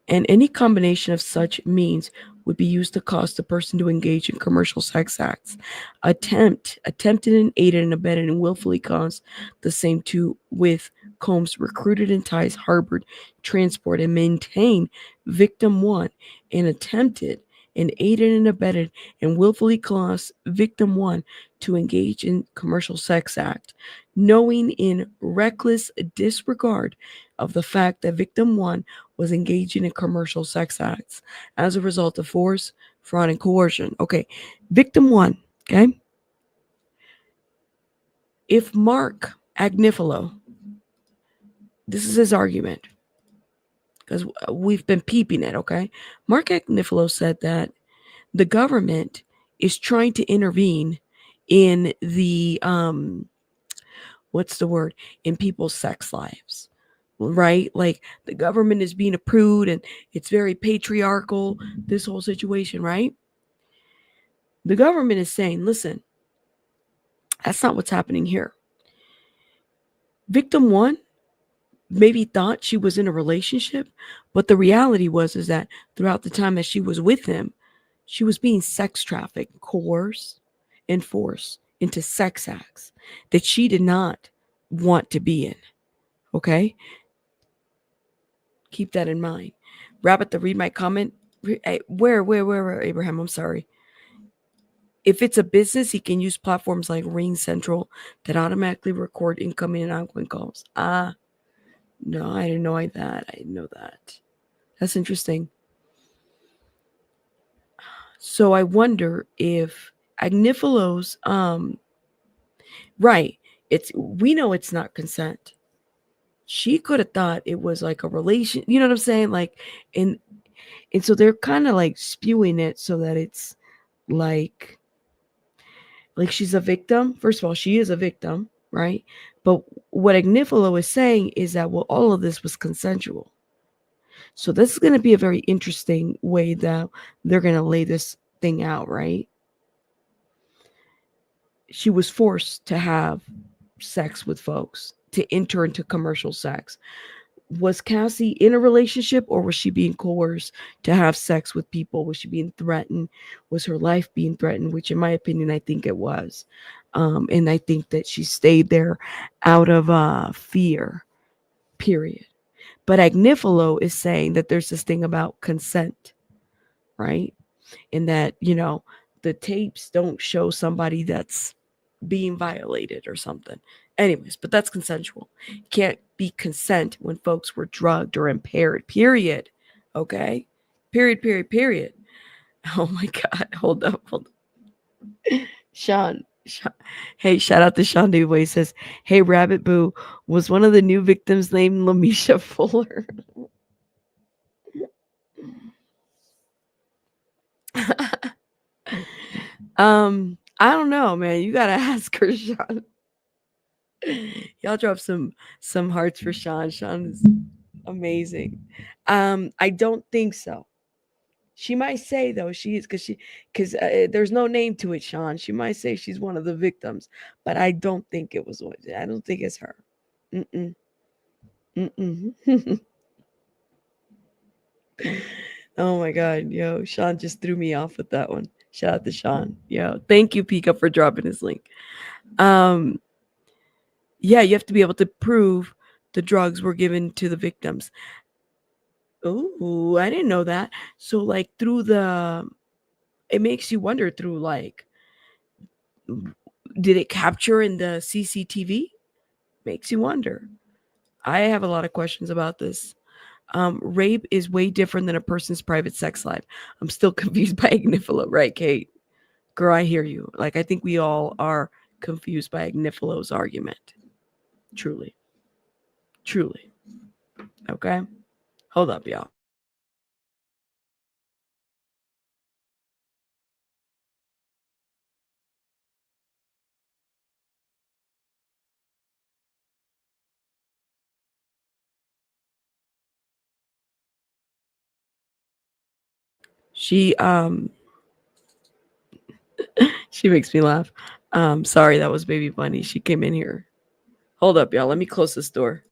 any combination of such means would be used to cause the person to engage in commercial sex acts. Attempted and aided and abetted and willfully caused the same to with Combs recruited, enticed, harbored, transported, and maintained victim 1 and attempted and aided and abetted and willfully caused victim one to engage in commercial sex act, knowing in reckless disregard of the fact that victim one was engaging in commercial sex acts as a result of force, fraud, and coercion. Okay, victim one, okay? If Mark Agnifilo, this is his argument, because we've been peeping it, okay? Mark Agnifilo said that the government is trying to intervene in the what's the word, in people's sex lives, right? Like the government is being a prude and it's very patriarchal, this whole situation, right? The government is saying, listen, that's not what's happening here. Victim one maybe thought she was in a relationship, but the reality was is that throughout the time that she was with him, she was being sex trafficked, coerced, and forced into sex acts that she did not want to be in. Okay? Keep that in mind. Rabbit, to read my comment. Where, Abraham? I'm sorry. If it's a business, he can use platforms like Ring Central that automatically record incoming and outgoing calls. No, I didn't know that. I didn't know that. That's interesting. So I wonder if Agnifilo's right. We know it's not consent. She could have thought it was like a relation, you know what I'm saying? Like and so they're kind of like spewing it so that it's like she's a victim. First of all, she is a victim, right? But what Agnifilo is saying is that well, all of this was consensual. So this is going to be a very interesting way that they're going to lay this thing out, right? She was forced to have sex with folks, to enter into commercial sex. Was Cassie in a relationship or was she being coerced to have sex with people? Was she being threatened? Was her life being threatened? Which, in my opinion, I think it was. And I think that she stayed there out of fear, period. But Agnifilo is saying that there's this thing about consent, right? And that, the tapes don't show somebody that's being violated or something. Anyways, but that's consensual. Can't be consent when folks were drugged or impaired, period. Okay? Period. Oh my God. Hold up. Sean. Hey, shout out to Sean Dubois. He says, hey, Rabbit Boo, was one of the new victims named Lamisha Fuller? I don't know, man. You gotta ask her, Sean. Y'all drop some hearts for Sean. Sean is amazing. I don't think so. She might say though she is because there's no name to it, Sean. She might say she's one of the victims, but I don't think it was. I don't think it's her. Mm-mm. Mm-mm. Oh my God, yo, Sean just threw me off with that one. Shout out to Sean. Yo, thank you, Pika, for dropping his link. Yeah, you have to be able to prove the drugs were given to the victims. Oh, I didn't know that. So like it makes you wonder through like, did it capture in the CCTV? Makes you wonder. I have a lot of questions about this. Rape is way different than a person's private sex life. I'm still confused by Agnifilo, right, Kate? Girl, I hear you. Like, I think we all are confused by Agnifilo's argument. Truly. Okay? Hold up, y'all. She she makes me laugh. Sorry, that was Baby Bunny. She came in here. Hold up, y'all. Let me close this door.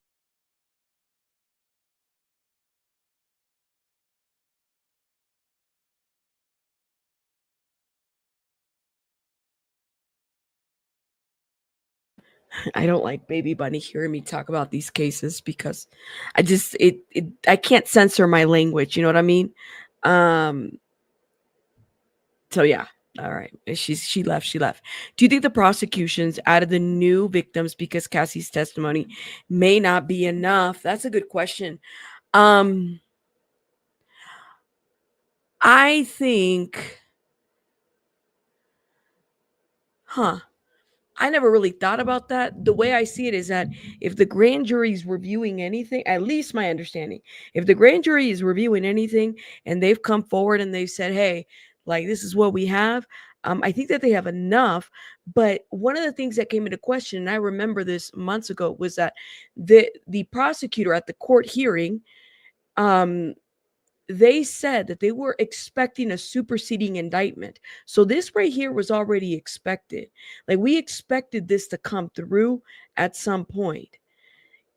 I don't like Baby Bunny hearing me talk about these cases because I can't censor my language, you know what I mean? Um So yeah. All right. She left. She left. Do you think the prosecutions added the new victims because Cassie's testimony may not be enough? That's a good question. Um I think, huh. I never really thought about that. The way I see it is that if the grand jury is reviewing anything, at least my understanding, if the grand jury is reviewing anything and they've come forward and they've said, hey, like this is what we have, I think that they have enough. But one of the things that came into question, and I remember this months ago, was that the prosecutor at the court hearing, um, they said that they were expecting a superseding indictment. So this right here was already expected. Like we expected this to come through at some point.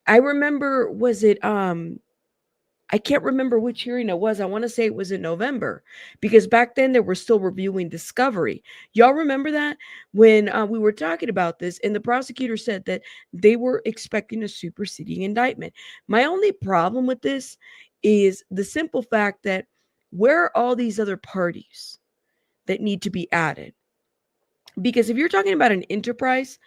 I remember, was it I can't remember which hearing it was. I want to say it was in November because back then they were still reviewing discovery. Y'all remember that when we were talking about this and the prosecutor said that they were expecting a superseding indictment. My only problem with this is the simple fact that where are all these other parties that need to be added? Because if you're talking about an enterprise,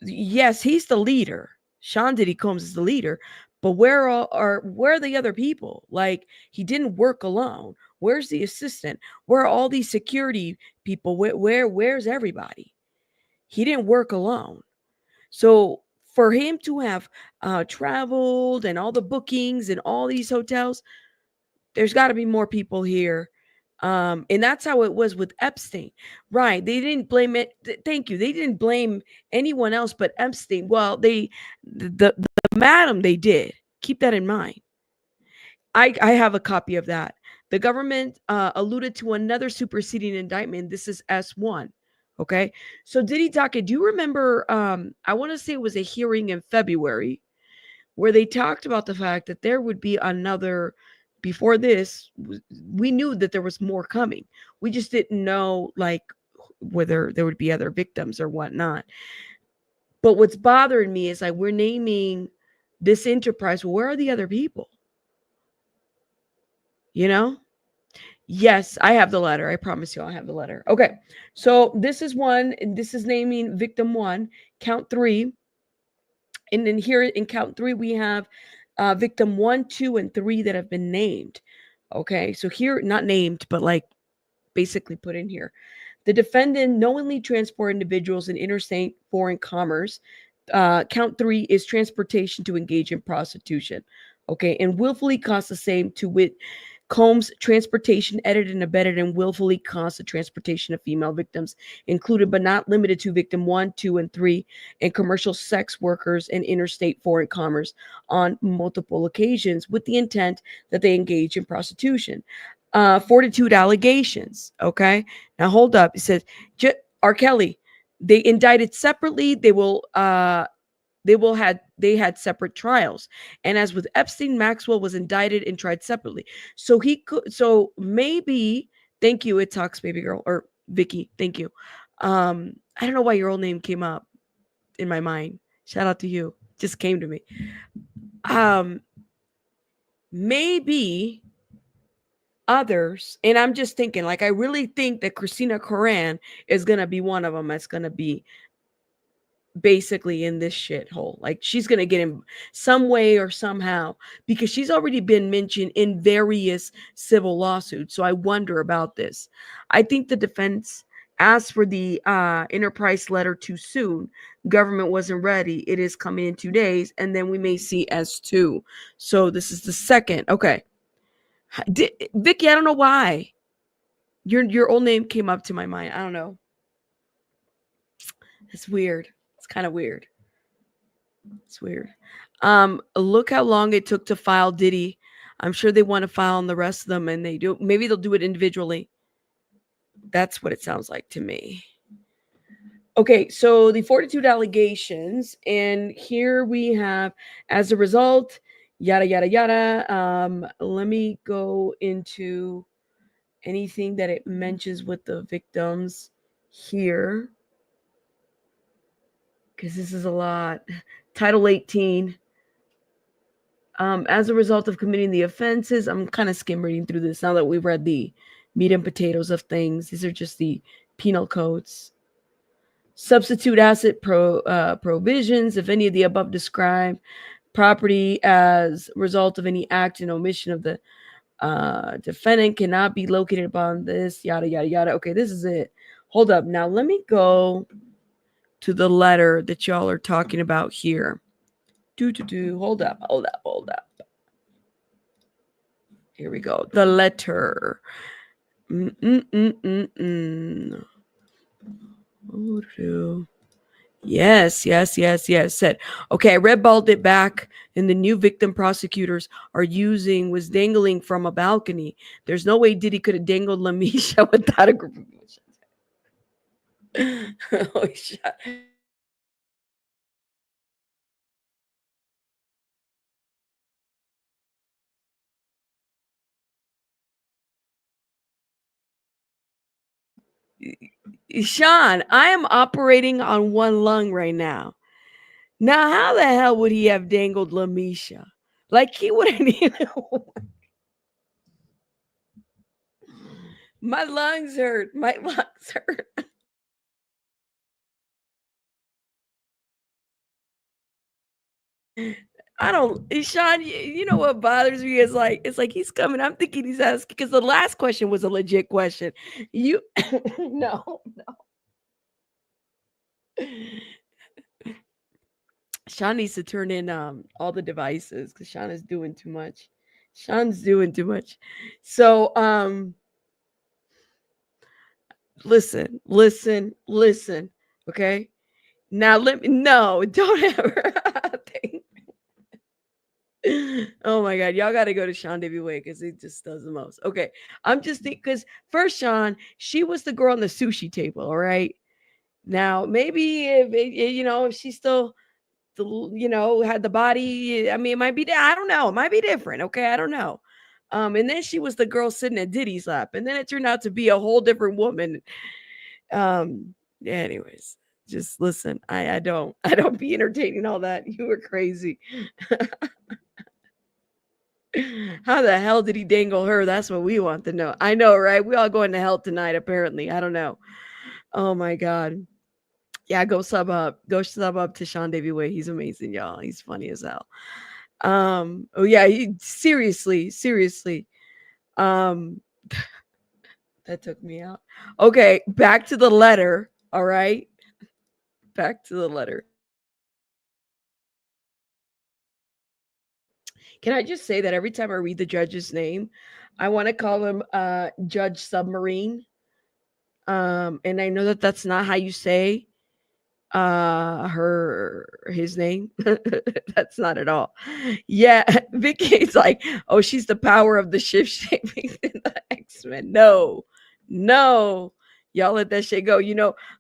yes, he's the leader. Sean Diddy Combs is the leader, but where are the other people? Like he didn't work alone. Where's the assistant? Where are all these security people? Where's everybody? He didn't work alone. So for him to have traveled and all the bookings and all these hotels, there's got to be more people here. And that's how it was with Epstein, right? They didn't blame it. Thank you. They didn't blame anyone else but Epstein. Well, the madam they did. Keep that in mind. I have a copy of that. The government alluded to another superseding indictment. This is S1. Okay. So Diddy Docket, do you remember? I want to say it was a hearing in February where they talked about the fact that there would be another. Before this, we knew that there was more coming. We just didn't know like whether there would be other victims or whatnot. But what's bothering me is like we're naming this enterprise. Well, where are the other people? You know? Yes, I have the letter. I promise you, I have the letter. Okay. So this is one, and this is naming victim one, count three. And then here in count three, we have victim one, two, and three that have been named. Okay. So here, not named, but like basically put in here. The defendant knowingly transport individuals in interstate foreign commerce. Count three is transportation to engage in prostitution. Okay. And willfully cause the same to wit Combs transportation, edited and abetted, and willfully caused the transportation of female victims, included but not limited to victim one, two, and three, and commercial sex workers in interstate foreign commerce on multiple occasions with the intent that they engage in prostitution. Fortitude allegations. Okay. Now hold up. It says R. Kelly, they indicted separately. They had separate trials, and as with Epstein, Maxwell was indicted and tried separately. So he could. So maybe. Thank you. It talks, baby girl or Vicky. Thank you. I don't know why your old name came up in my mind. Shout out to you. Just came to me. Um, maybe others, and I'm just thinking. Like I really think that Christina Koran is gonna be one of them. That's gonna be basically in this shithole. Like she's gonna get in some way or somehow because she's already been mentioned in various civil lawsuits. So I wonder about this. I think the defense asked for the enterprise letter too soon. Government wasn't ready. It is coming in 2 days, and then we may see S2. So this is the second. Okay, Vicky, I don't know why your old name came up to my mind. I don't know. It's weird. It's kind of weird. It's weird. Look how long it took to file Diddy. I'm sure they want to file on the rest of them, and they do. Maybe they'll do it individually. That's what it sounds like to me. Okay, so the fortitude allegations, and here we have, as a result, yada yada yada. Let me go into anything that it mentions with the victims here, because this is a lot. Title 18. As a result of committing the offenses, I'm kind of skim reading through this now that we've read the meat and potatoes of things. These are just the penal codes. Substitute asset provisions, if any of the above described property as a result of any act and omission of the defendant cannot be located upon this, yada, yada, yada. Okay, this is it. Hold up. Now, let me go to the letter that y'all are talking about here. Hold up. Here we go. The letter. Yes. Said, okay, I red-balled it back, and the new victim prosecutors are using was dangling from a balcony. There's no way Diddy could have dangled Lamisha without a group of oh, shit. Sean, I am operating on one lung right now. Now, how the hell would he have dangled Lamisha? Like he wouldn't even. My lungs hurt. I don't, Sean. You know what bothers me is like it's like he's coming. I'm thinking he's asking because the last question was a legit question. You, no. Sean needs to turn in all the devices because Sean is doing too much. Sean's doing too much. So listen. Okay. Now let me no, don't ever think. Oh my god, y'all gotta go to Sean Davy Way because he just does the most. Okay. I'm just thinking because first, Sean, she was the girl on the sushi table, all right. Now, maybe if she's still had the body. I mean, it might be. I don't know. It might be different. Okay, I don't know. And then she was the girl sitting at Diddy's lap, and then it turned out to be a whole different woman. Yeah, anyways, just listen. I don't be entertaining all that. You were crazy. How the hell did he dangle her? That's what we want to know. I know, right? We all going to hell tonight. Apparently, I don't know. Oh my god. Yeah, go sub up. Go sub up to Sean Davy Way. He's amazing, y'all. He's funny as hell. Oh yeah, seriously. Um that took me out. Okay, back to the letter. All right. Back to the letter. Can I just say that every time I read the judge's name, I want to call him Judge Submarine. And I know that that's not how you say his name. That's not at all. Yeah, Vicky's like, oh, she's the power of the shift shaping in the X-Men. No. Y'all let that shit go.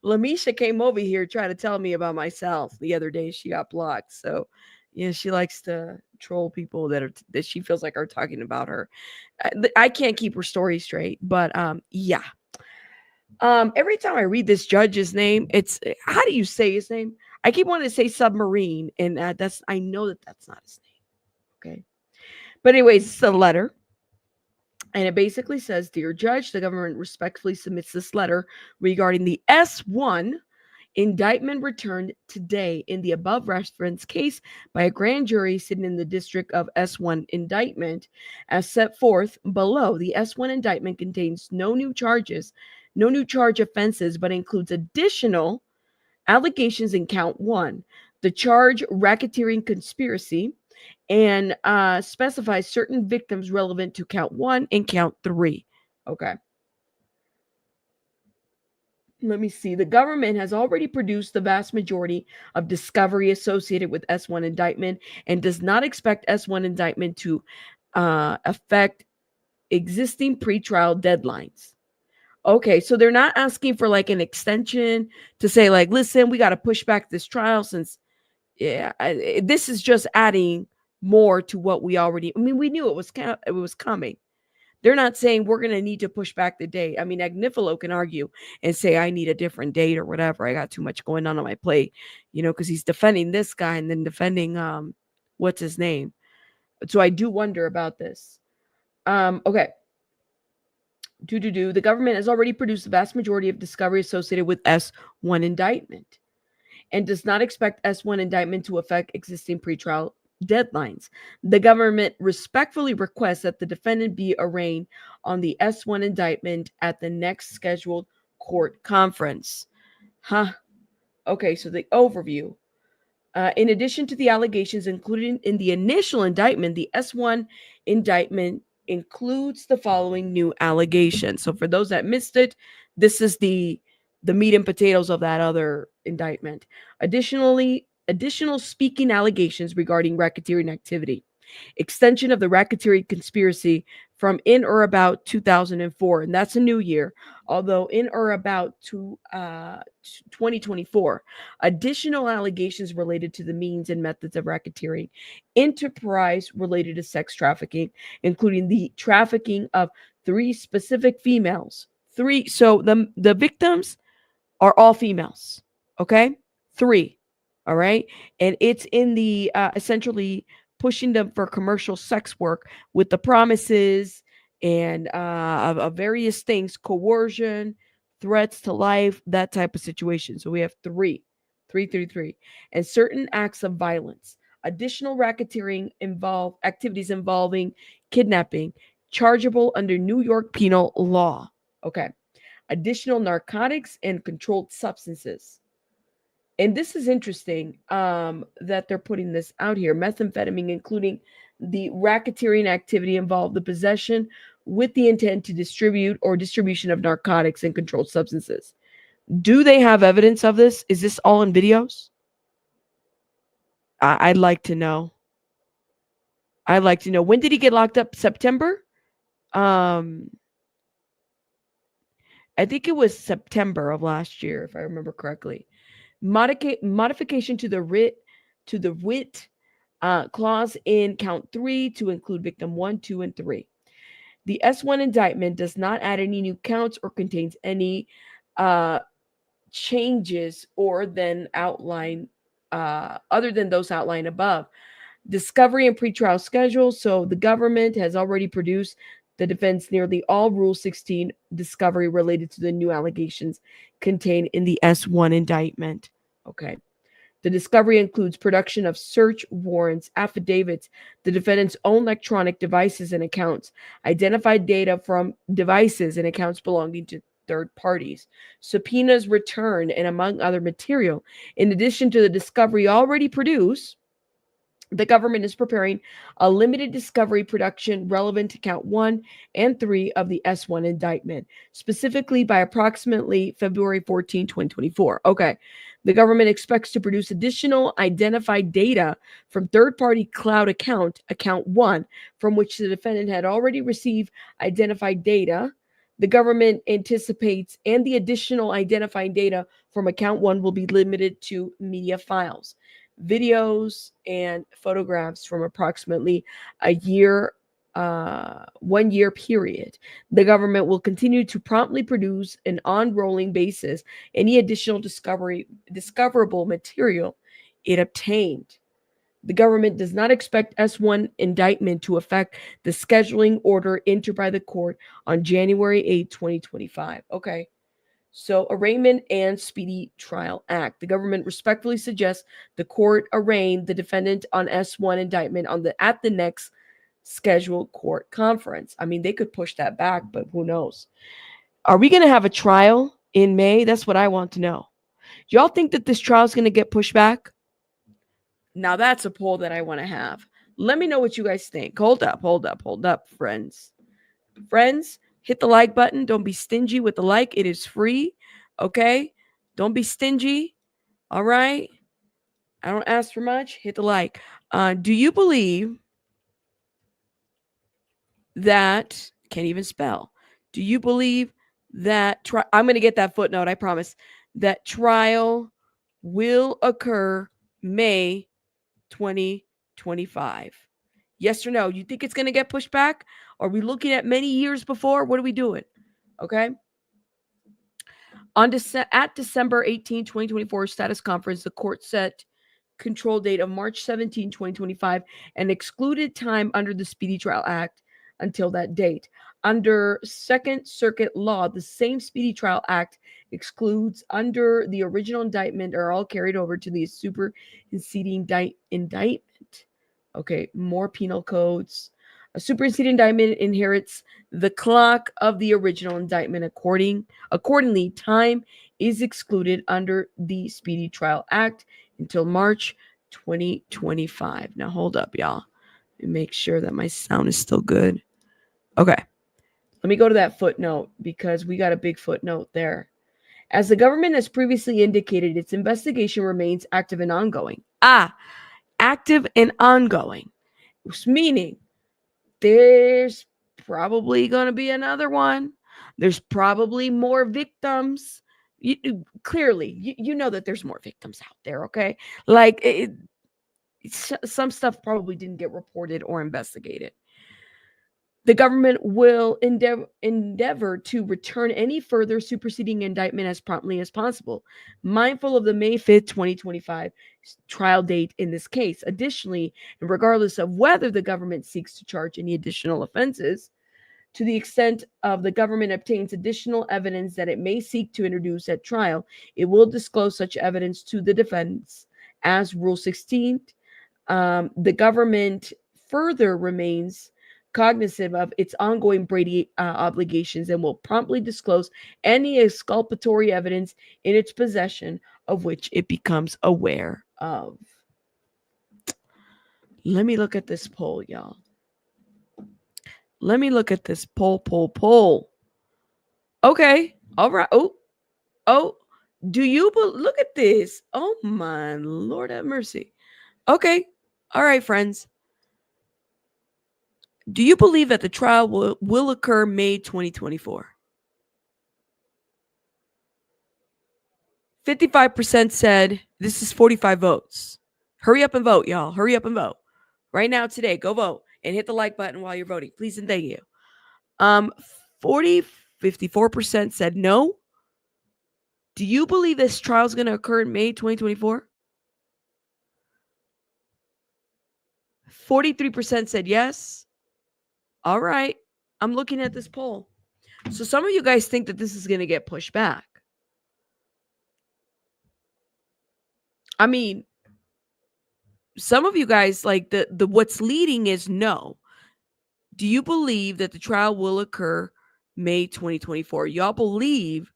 Lamisha came over here trying to tell me about myself the other day. She got blocked. So yeah, she likes to troll people that she feels like are talking about her. I can't keep her story straight, but yeah. Every time I read this judge's name, it's how do you say his name? I keep wanting to say submarine, and that's I know that that's not his name. Okay, but anyways, it's a letter, and it basically says, "Dear Judge, the government respectfully submits this letter regarding the S1 indictment returned today in the above referenced case by a grand jury sitting in the district of S1 indictment, as set forth below. The S1 indictment contains no new charge offenses, but includes additional allegations in count one. The charge racketeering conspiracy and specifies certain victims relevant to count one and count three. Okay. Let me see. The government has already produced the vast majority of discovery associated with S1 indictment and does not expect S1 indictment to affect existing pretrial deadlines. Okay, so they're not asking for like an extension to say like, listen, we got to push back this trial since, this is just adding more to what we already. I mean, we knew it was coming. They're not saying we're going to need to push back the date. I mean, Agnifilo can argue and say I need a different date or whatever. I got too much going on my plate, because he's defending this guy and then defending what's his name. So I do wonder about this. Okay. The government has already produced the vast majority of discovery associated with S1 indictment and does not expect S1 indictment to affect existing pretrial deadlines. The government respectfully requests that the defendant be arraigned on the S1 indictment at the next scheduled court conference. Huh. Okay, so the overview. In addition to the allegations included in the initial indictment, the S1 indictment includes the following new allegations. So for those that missed it, this is the meat and potatoes of that other indictment. Additional speaking allegations regarding racketeering activity. Extension of the racketeering conspiracy from in or about 2004, and that's a new year, although in or about 2024. Additional allegations related to the means and methods of racketeering, enterprise related to sex trafficking, including the trafficking of three specific females. So the victims are all females. Okay, three. All right, and it's in the essentially pushing them for commercial sex work with the promises and of various things, coercion, threats to life, that type of situation. So we have three, and certain acts of violence. Additional racketeering activities involving kidnapping, chargeable under New York penal law. Okay. Additional narcotics and controlled substances. And this is interesting that they're putting this out here. Methamphetamine, including the racketeering activity involved the possession with the intent to distribute or distribution of narcotics and controlled substances. Do they have evidence of this? Is this all in videos? I'd like to know. I'd like to know. When did he get locked up? September? I think it was September of last year, if I remember correctly. Modification to the writ clause in count 3 to include victim 1, 2, and 3. The S1 indictment does not add any new counts or contains any changes or then outline other than those outlined above. Discovery and pretrial schedule. So the government has already produced the defense nearly all Rule 16 discovery related to the new allegations contained in the S1 indictment. Okay. The discovery includes production of search warrants, affidavits, the defendant's own electronic devices and accounts, identified data from devices and accounts belonging to third parties, subpoenas returned, and among other material. In addition to the discovery already produced, the government is preparing a limited discovery production relevant to count 1 and 3 of the S1 indictment, specifically by approximately February 14, 2024. Okay. The government expects to produce additional identified data from third-party cloud account 1, from which the defendant had already received identified data. The government anticipates, and the additional identified data from account 1 will be limited to media files, videos, and photographs from approximately a year, 1 year period. The government will continue to promptly produce an on-rolling basis any additional discoverable material it obtained. The government does not expect S1 indictment to affect the scheduling order entered by the court on January 8, 2025. Okay. So, Arraignment and Speedy Trial Act. The government respectfully suggests the court arraign the defendant on S1 indictment at the next scheduled court conference. I mean, they could push that back, but who knows? Are we going to have a trial in May? That's what I want to know. Do y'all think that this trial is going to get pushed back? Now, that's a poll that I want to have. Let me know what you guys think. Hold up, friends. Friends, hit the like button. Don't be stingy with the like. It is free. Okay? Don't be stingy. All right? I don't ask for much. Hit the like. Do you believe that, can't even spell. Do you believe that, I'm going to get that footnote, I promise, that trial will occur May 2025? Yes or no? You think it's going to get pushed back? Are we looking at many years before? What are we doing? Okay. At December 18, 2024 status conference, the court set control date of March 17, 2025 and excluded time under the Speedy Trial Act until that date. Under Second Circuit law, the same Speedy Trial Act excludes under the original indictment are all carried over to the superseding indictment. Okay, more penal codes. A superseding indictment inherits the clock of the original indictment. Accordingly, time is excluded under the Speedy Trial Act until March 2025. Now hold up, y'all. Let me make sure that my sound is still good. Okay. Let me go to that footnote because we got a big footnote there. As the government has previously indicated, its investigation remains active and ongoing. Active and ongoing. Meaning there's probably going to be another one. There's probably more victims. Clearly, you know that there's more victims out there, okay? Like, some stuff probably didn't get reported or investigated. The government will endeavor to return any further superseding indictment as promptly as possible, mindful of the May 5th, 2025 trial date in this case. Additionally, and regardless of whether the government seeks to charge any additional offenses, to the extent of the government obtains additional evidence that it may seek to introduce at trial, it will disclose such evidence to the defense as Rule 16. The government further remains cognizant of its ongoing Brady obligations and will promptly disclose any exculpatory evidence in its possession of which it becomes aware of. Let me look at this poll, y'all. Let me look at this poll. Okay. All right. Oh. Do you look at this? Oh my Lord have mercy. Okay. All right, friends. Do you believe that the trial will occur May 2024? 55% said this is 45 votes. Hurry up and vote, y'all. Hurry up and vote. Right now, today, go vote and hit the like button while you're voting. Please and thank you. 54% said no. Do you believe this trial is going to occur in May 2024? 43% said yes. All right. I'm looking at this poll. So some of you guys think that this is going to get pushed back. I mean, some of you guys, like the what's leading is no. Do you believe that the trial will occur May 2024? Y'all believe.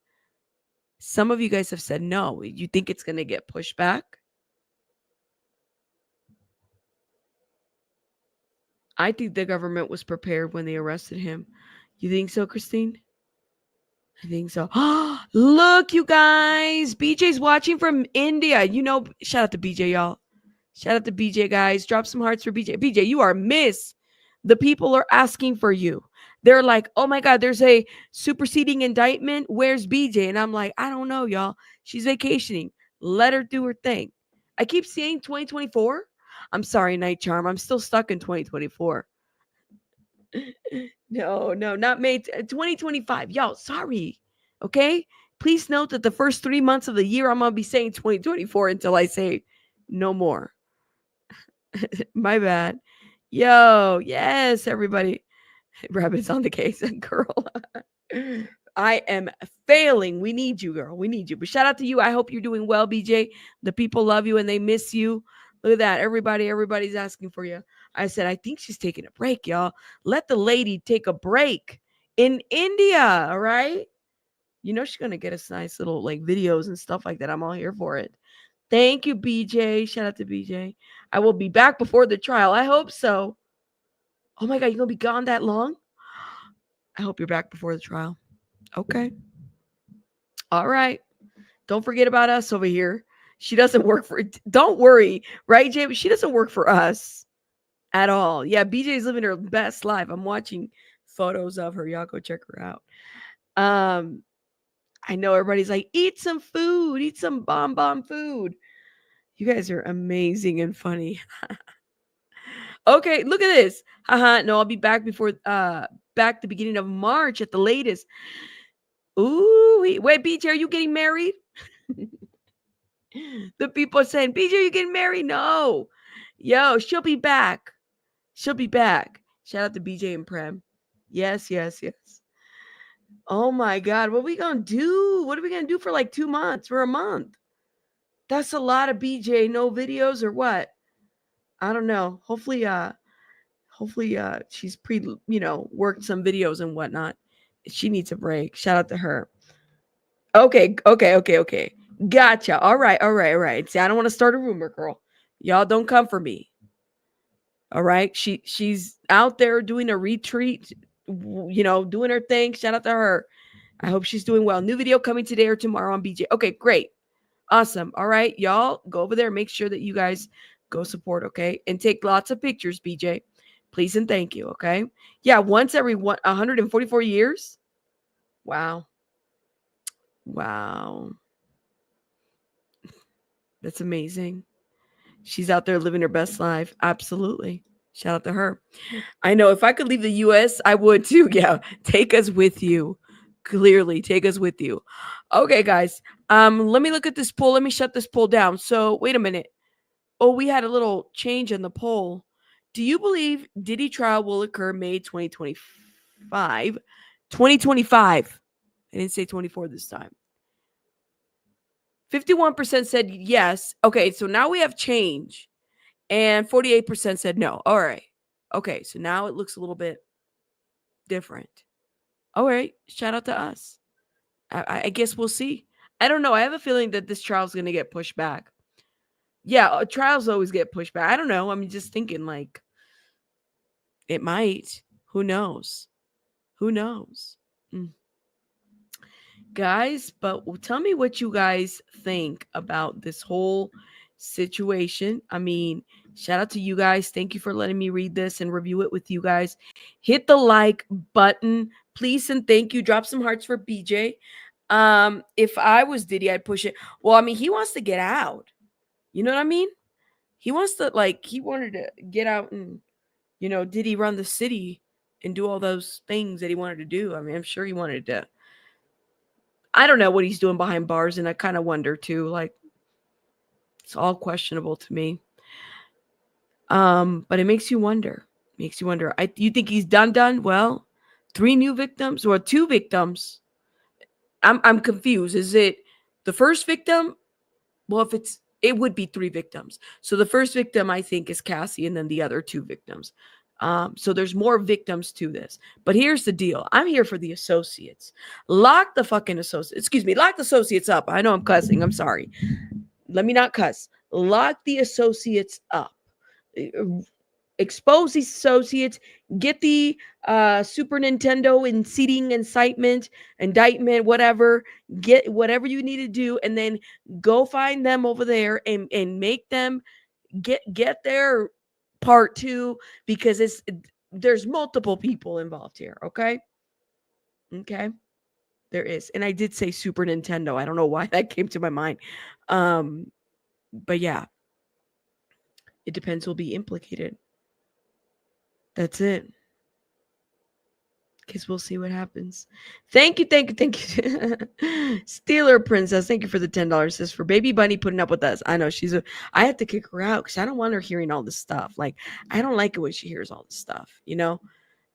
Some of you guys have said no. You think it's going to get pushed back? I think the government was prepared when they arrested him. You think so, Christine? I think so. Look, you guys. BJ's watching from India. You know, shout out to BJ, y'all. Shout out to BJ, guys. Drop some hearts for BJ. BJ, you are missed. The people are asking for you. They're like, oh my God, there's a superseding indictment. Where's BJ? And I'm like, I don't know, y'all. She's vacationing. Let her do her thing. I keep seeing 2024. I'm sorry, Night Charm. I'm still stuck in 2024. No, not May 2025. Y'all, sorry. Okay? Please note that the first 3 months of the year, I'm going to be saying 2024 until I say no more. My bad. Yo, yes, everybody. Rabbit's on the case, girl. I am failing. We need you, girl. We need you. But shout out to you. I hope you're doing well, BJ. The people love you and they miss you. Look at that. Everybody's asking for you. I said, I think she's taking a break, y'all. Let the lady take a break in India. All right. You know, she's going to get us nice little like videos and stuff like that. I'm all here for it. Thank you, BJ. Shout out to BJ. I will be back before the trial. I hope so. Oh my God, you're going to be gone that long? I hope you're back before the trial. Okay. All right. Don't forget about us over here. She doesn't work for it. Don't worry. Right, Jay? She doesn't work for us at all. Yeah, BJ's living her best life. I'm watching photos of her. Y'all go check her out. I know everybody's like, eat some food. Eat some bomb food. You guys are amazing and funny. Okay, look at this. No, I'll be back before back the beginning of March at the latest. Ooh, wait, BJ, are you getting married? The people are saying, BJ, are you getting married? No. Yo, she'll be back. She'll be back. Shout out to BJ and Prem. Yes, yes, yes. Oh my God. What are we going to do? What are we going to do for like 2 months or a month? That's a lot of BJ. No videos or what? I don't know. Hopefully she's worked some videos and whatnot. She needs a break. Shout out to her. Okay. Gotcha. All right. See, I don't want to start a rumor, girl. Y'all don't come for me. All right. She's out there doing a retreat, doing her thing. Shout out to her. I hope she's doing well. New video coming today or tomorrow on BJ. Okay, great. Awesome. All right, y'all go over there. Make sure that you guys go support, okay? And take lots of pictures, BJ. Please and thank you, okay? Yeah, once every 144 years. Wow. Wow. That's amazing. She's out there living her best life. Absolutely. Shout out to her. I know if I could leave the US, I would too. Yeah. Take us with you. Clearly, take us with you. Okay, guys. Let me look at this poll. Let me shut this poll down. So, wait a minute. Oh, we had a little change in the poll. Do you believe Diddy trial will occur May 2025? 2025. I didn't say 24 this time. 51% said yes. Okay, so now we have change. And 48% said no. All right. Okay, so now it looks a little bit different. All right. Shout out to us. I guess we'll see. I don't know. I have a feeling that this trial is going to get pushed back. Yeah, trials always get pushed back. I don't know. I'm just thinking like it might. Who knows? Who knows? Mm. Guys, but tell me what you guys think about this whole situation. I mean, shout out to you guys. Thank you for letting me read this and review it with you guys. Hit the like button, please, and thank you. Drop some hearts for BJ. If I was Diddy, I'd push it. Well, I mean, he wants to get out. You know what I mean? He wants to he wanted to get out and did he run the city and do all those things that he wanted to do? I mean, I'm sure he wanted to. I don't know what he's doing behind bars, and I kind of wonder too. Like, it's all questionable to me. But it makes you wonder. You think he's done? Well, 3 new victims or 2 victims. I'm confused. Is it the first victim? Well, if it would be 3 victims. So the first victim, I think, is Cassie, and then the other 2 victims. So there's more victims to this. But here's the deal. I'm here for the associates. Lock the fucking associates. Excuse me. Lock the associates up. I know I'm cussing. I'm sorry. Let me not cuss. Lock the associates up. Expose these associates. Get the Super Nintendo and seating indictment, whatever. Get whatever you need to do, and then go find them over there and make them get their part too, because there's multiple people involved here. Okay, there is, and I did say Super Nintendo. I don't know why that came to my mind, but yeah, it depends who'll be implicated. That's it. Because we'll see what happens. Thank you. Steeler Princess, thank you for the $10. Sis, for Baby Bunny putting up with us. I know I have to kick her out because I don't want her hearing all this stuff. Like, I don't like it when she hears all this stuff,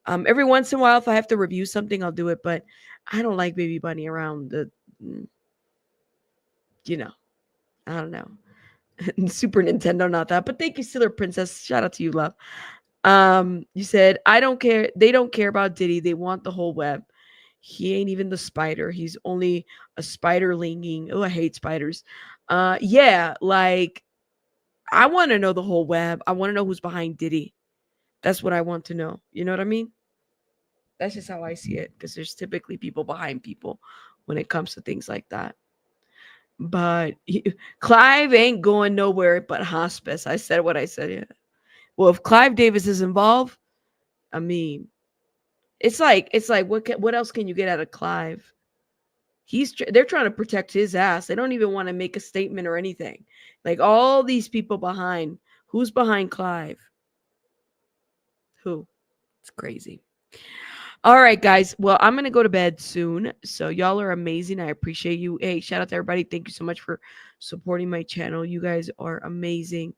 Every once in a while, if I have to review something, I'll do it. But I don't like Baby Bunny around I don't know. Super Nintendo, not that. But thank you, Steeler Princess. Shout out to you, love. You said, I don't care. They don't care about Diddy. They want the whole web. He ain't even the spider. He's only a spiderlinging. Oh, I hate spiders. Yeah, like I want to know the whole web. I want to know who's behind Diddy. That's what I want to know. You know what I mean? That's just how I see it, because there's typically people behind people when it comes to things like that. But Clive ain't going nowhere but hospice. I said what I said. Yeah. Well, if Clive Davis is involved, I mean, it's like what else can you get out of Clive? They're trying to protect his ass. They don't even want to make a statement or anything. Like all these people behind. Who's behind Clive? Who? It's crazy. All right, guys. Well, I'm gonna go to bed soon. So y'all are amazing. I appreciate you. Hey, shout out to everybody. Thank you so much for supporting my channel. You guys are amazing.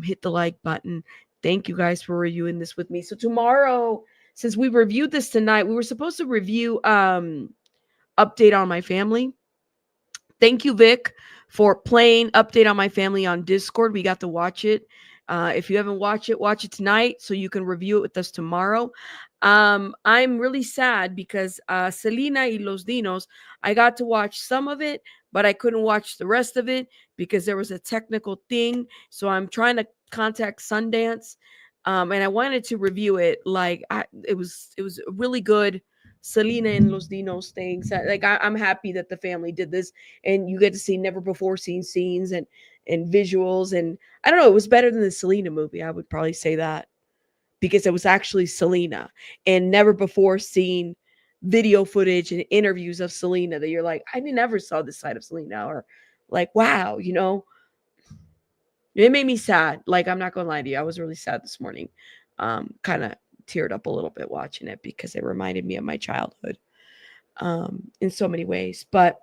Hit the like button. Thank you guys for reviewing this with me. So tomorrow, since we reviewed this tonight, we were supposed to review Update on My Family. Thank you, Vic, for playing Update on My Family on Discord. We got to watch it. If you haven't watched it tonight so you can review it with us tomorrow. I'm really sad because Selena y Los Dinos, I got to watch some of it, but I couldn't watch the rest of it because there was a technical thing. So I'm trying to contact Sundance, and I wanted to review it. Like it was really good. Selena and Los Dinos things. Like I'm happy that the family did this, and you get to see never before seen scenes and visuals, and I don't know. It was better than the Selena movie. I would probably say that because it was actually Selena and never before seen video footage and interviews of Selena that you're like, I never saw this side of Selena, or like, wow, it made me sad. Like, I'm not gonna lie to you, I was really sad this morning. Kind of teared up a little bit watching it because it reminded me of my childhood in so many ways. But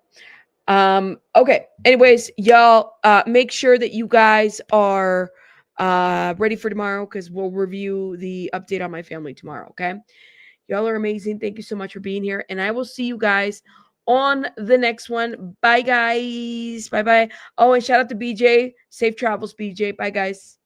okay, anyways, y'all, make sure that you guys are ready for tomorrow because we'll review the Update on My Family tomorrow. Okay, y'all are amazing. Thank you so much for being here, and I will see you guys on the next one. Bye, guys. Bye. Oh, and shout out to BJ. Safe travels, BJ. Bye, guys.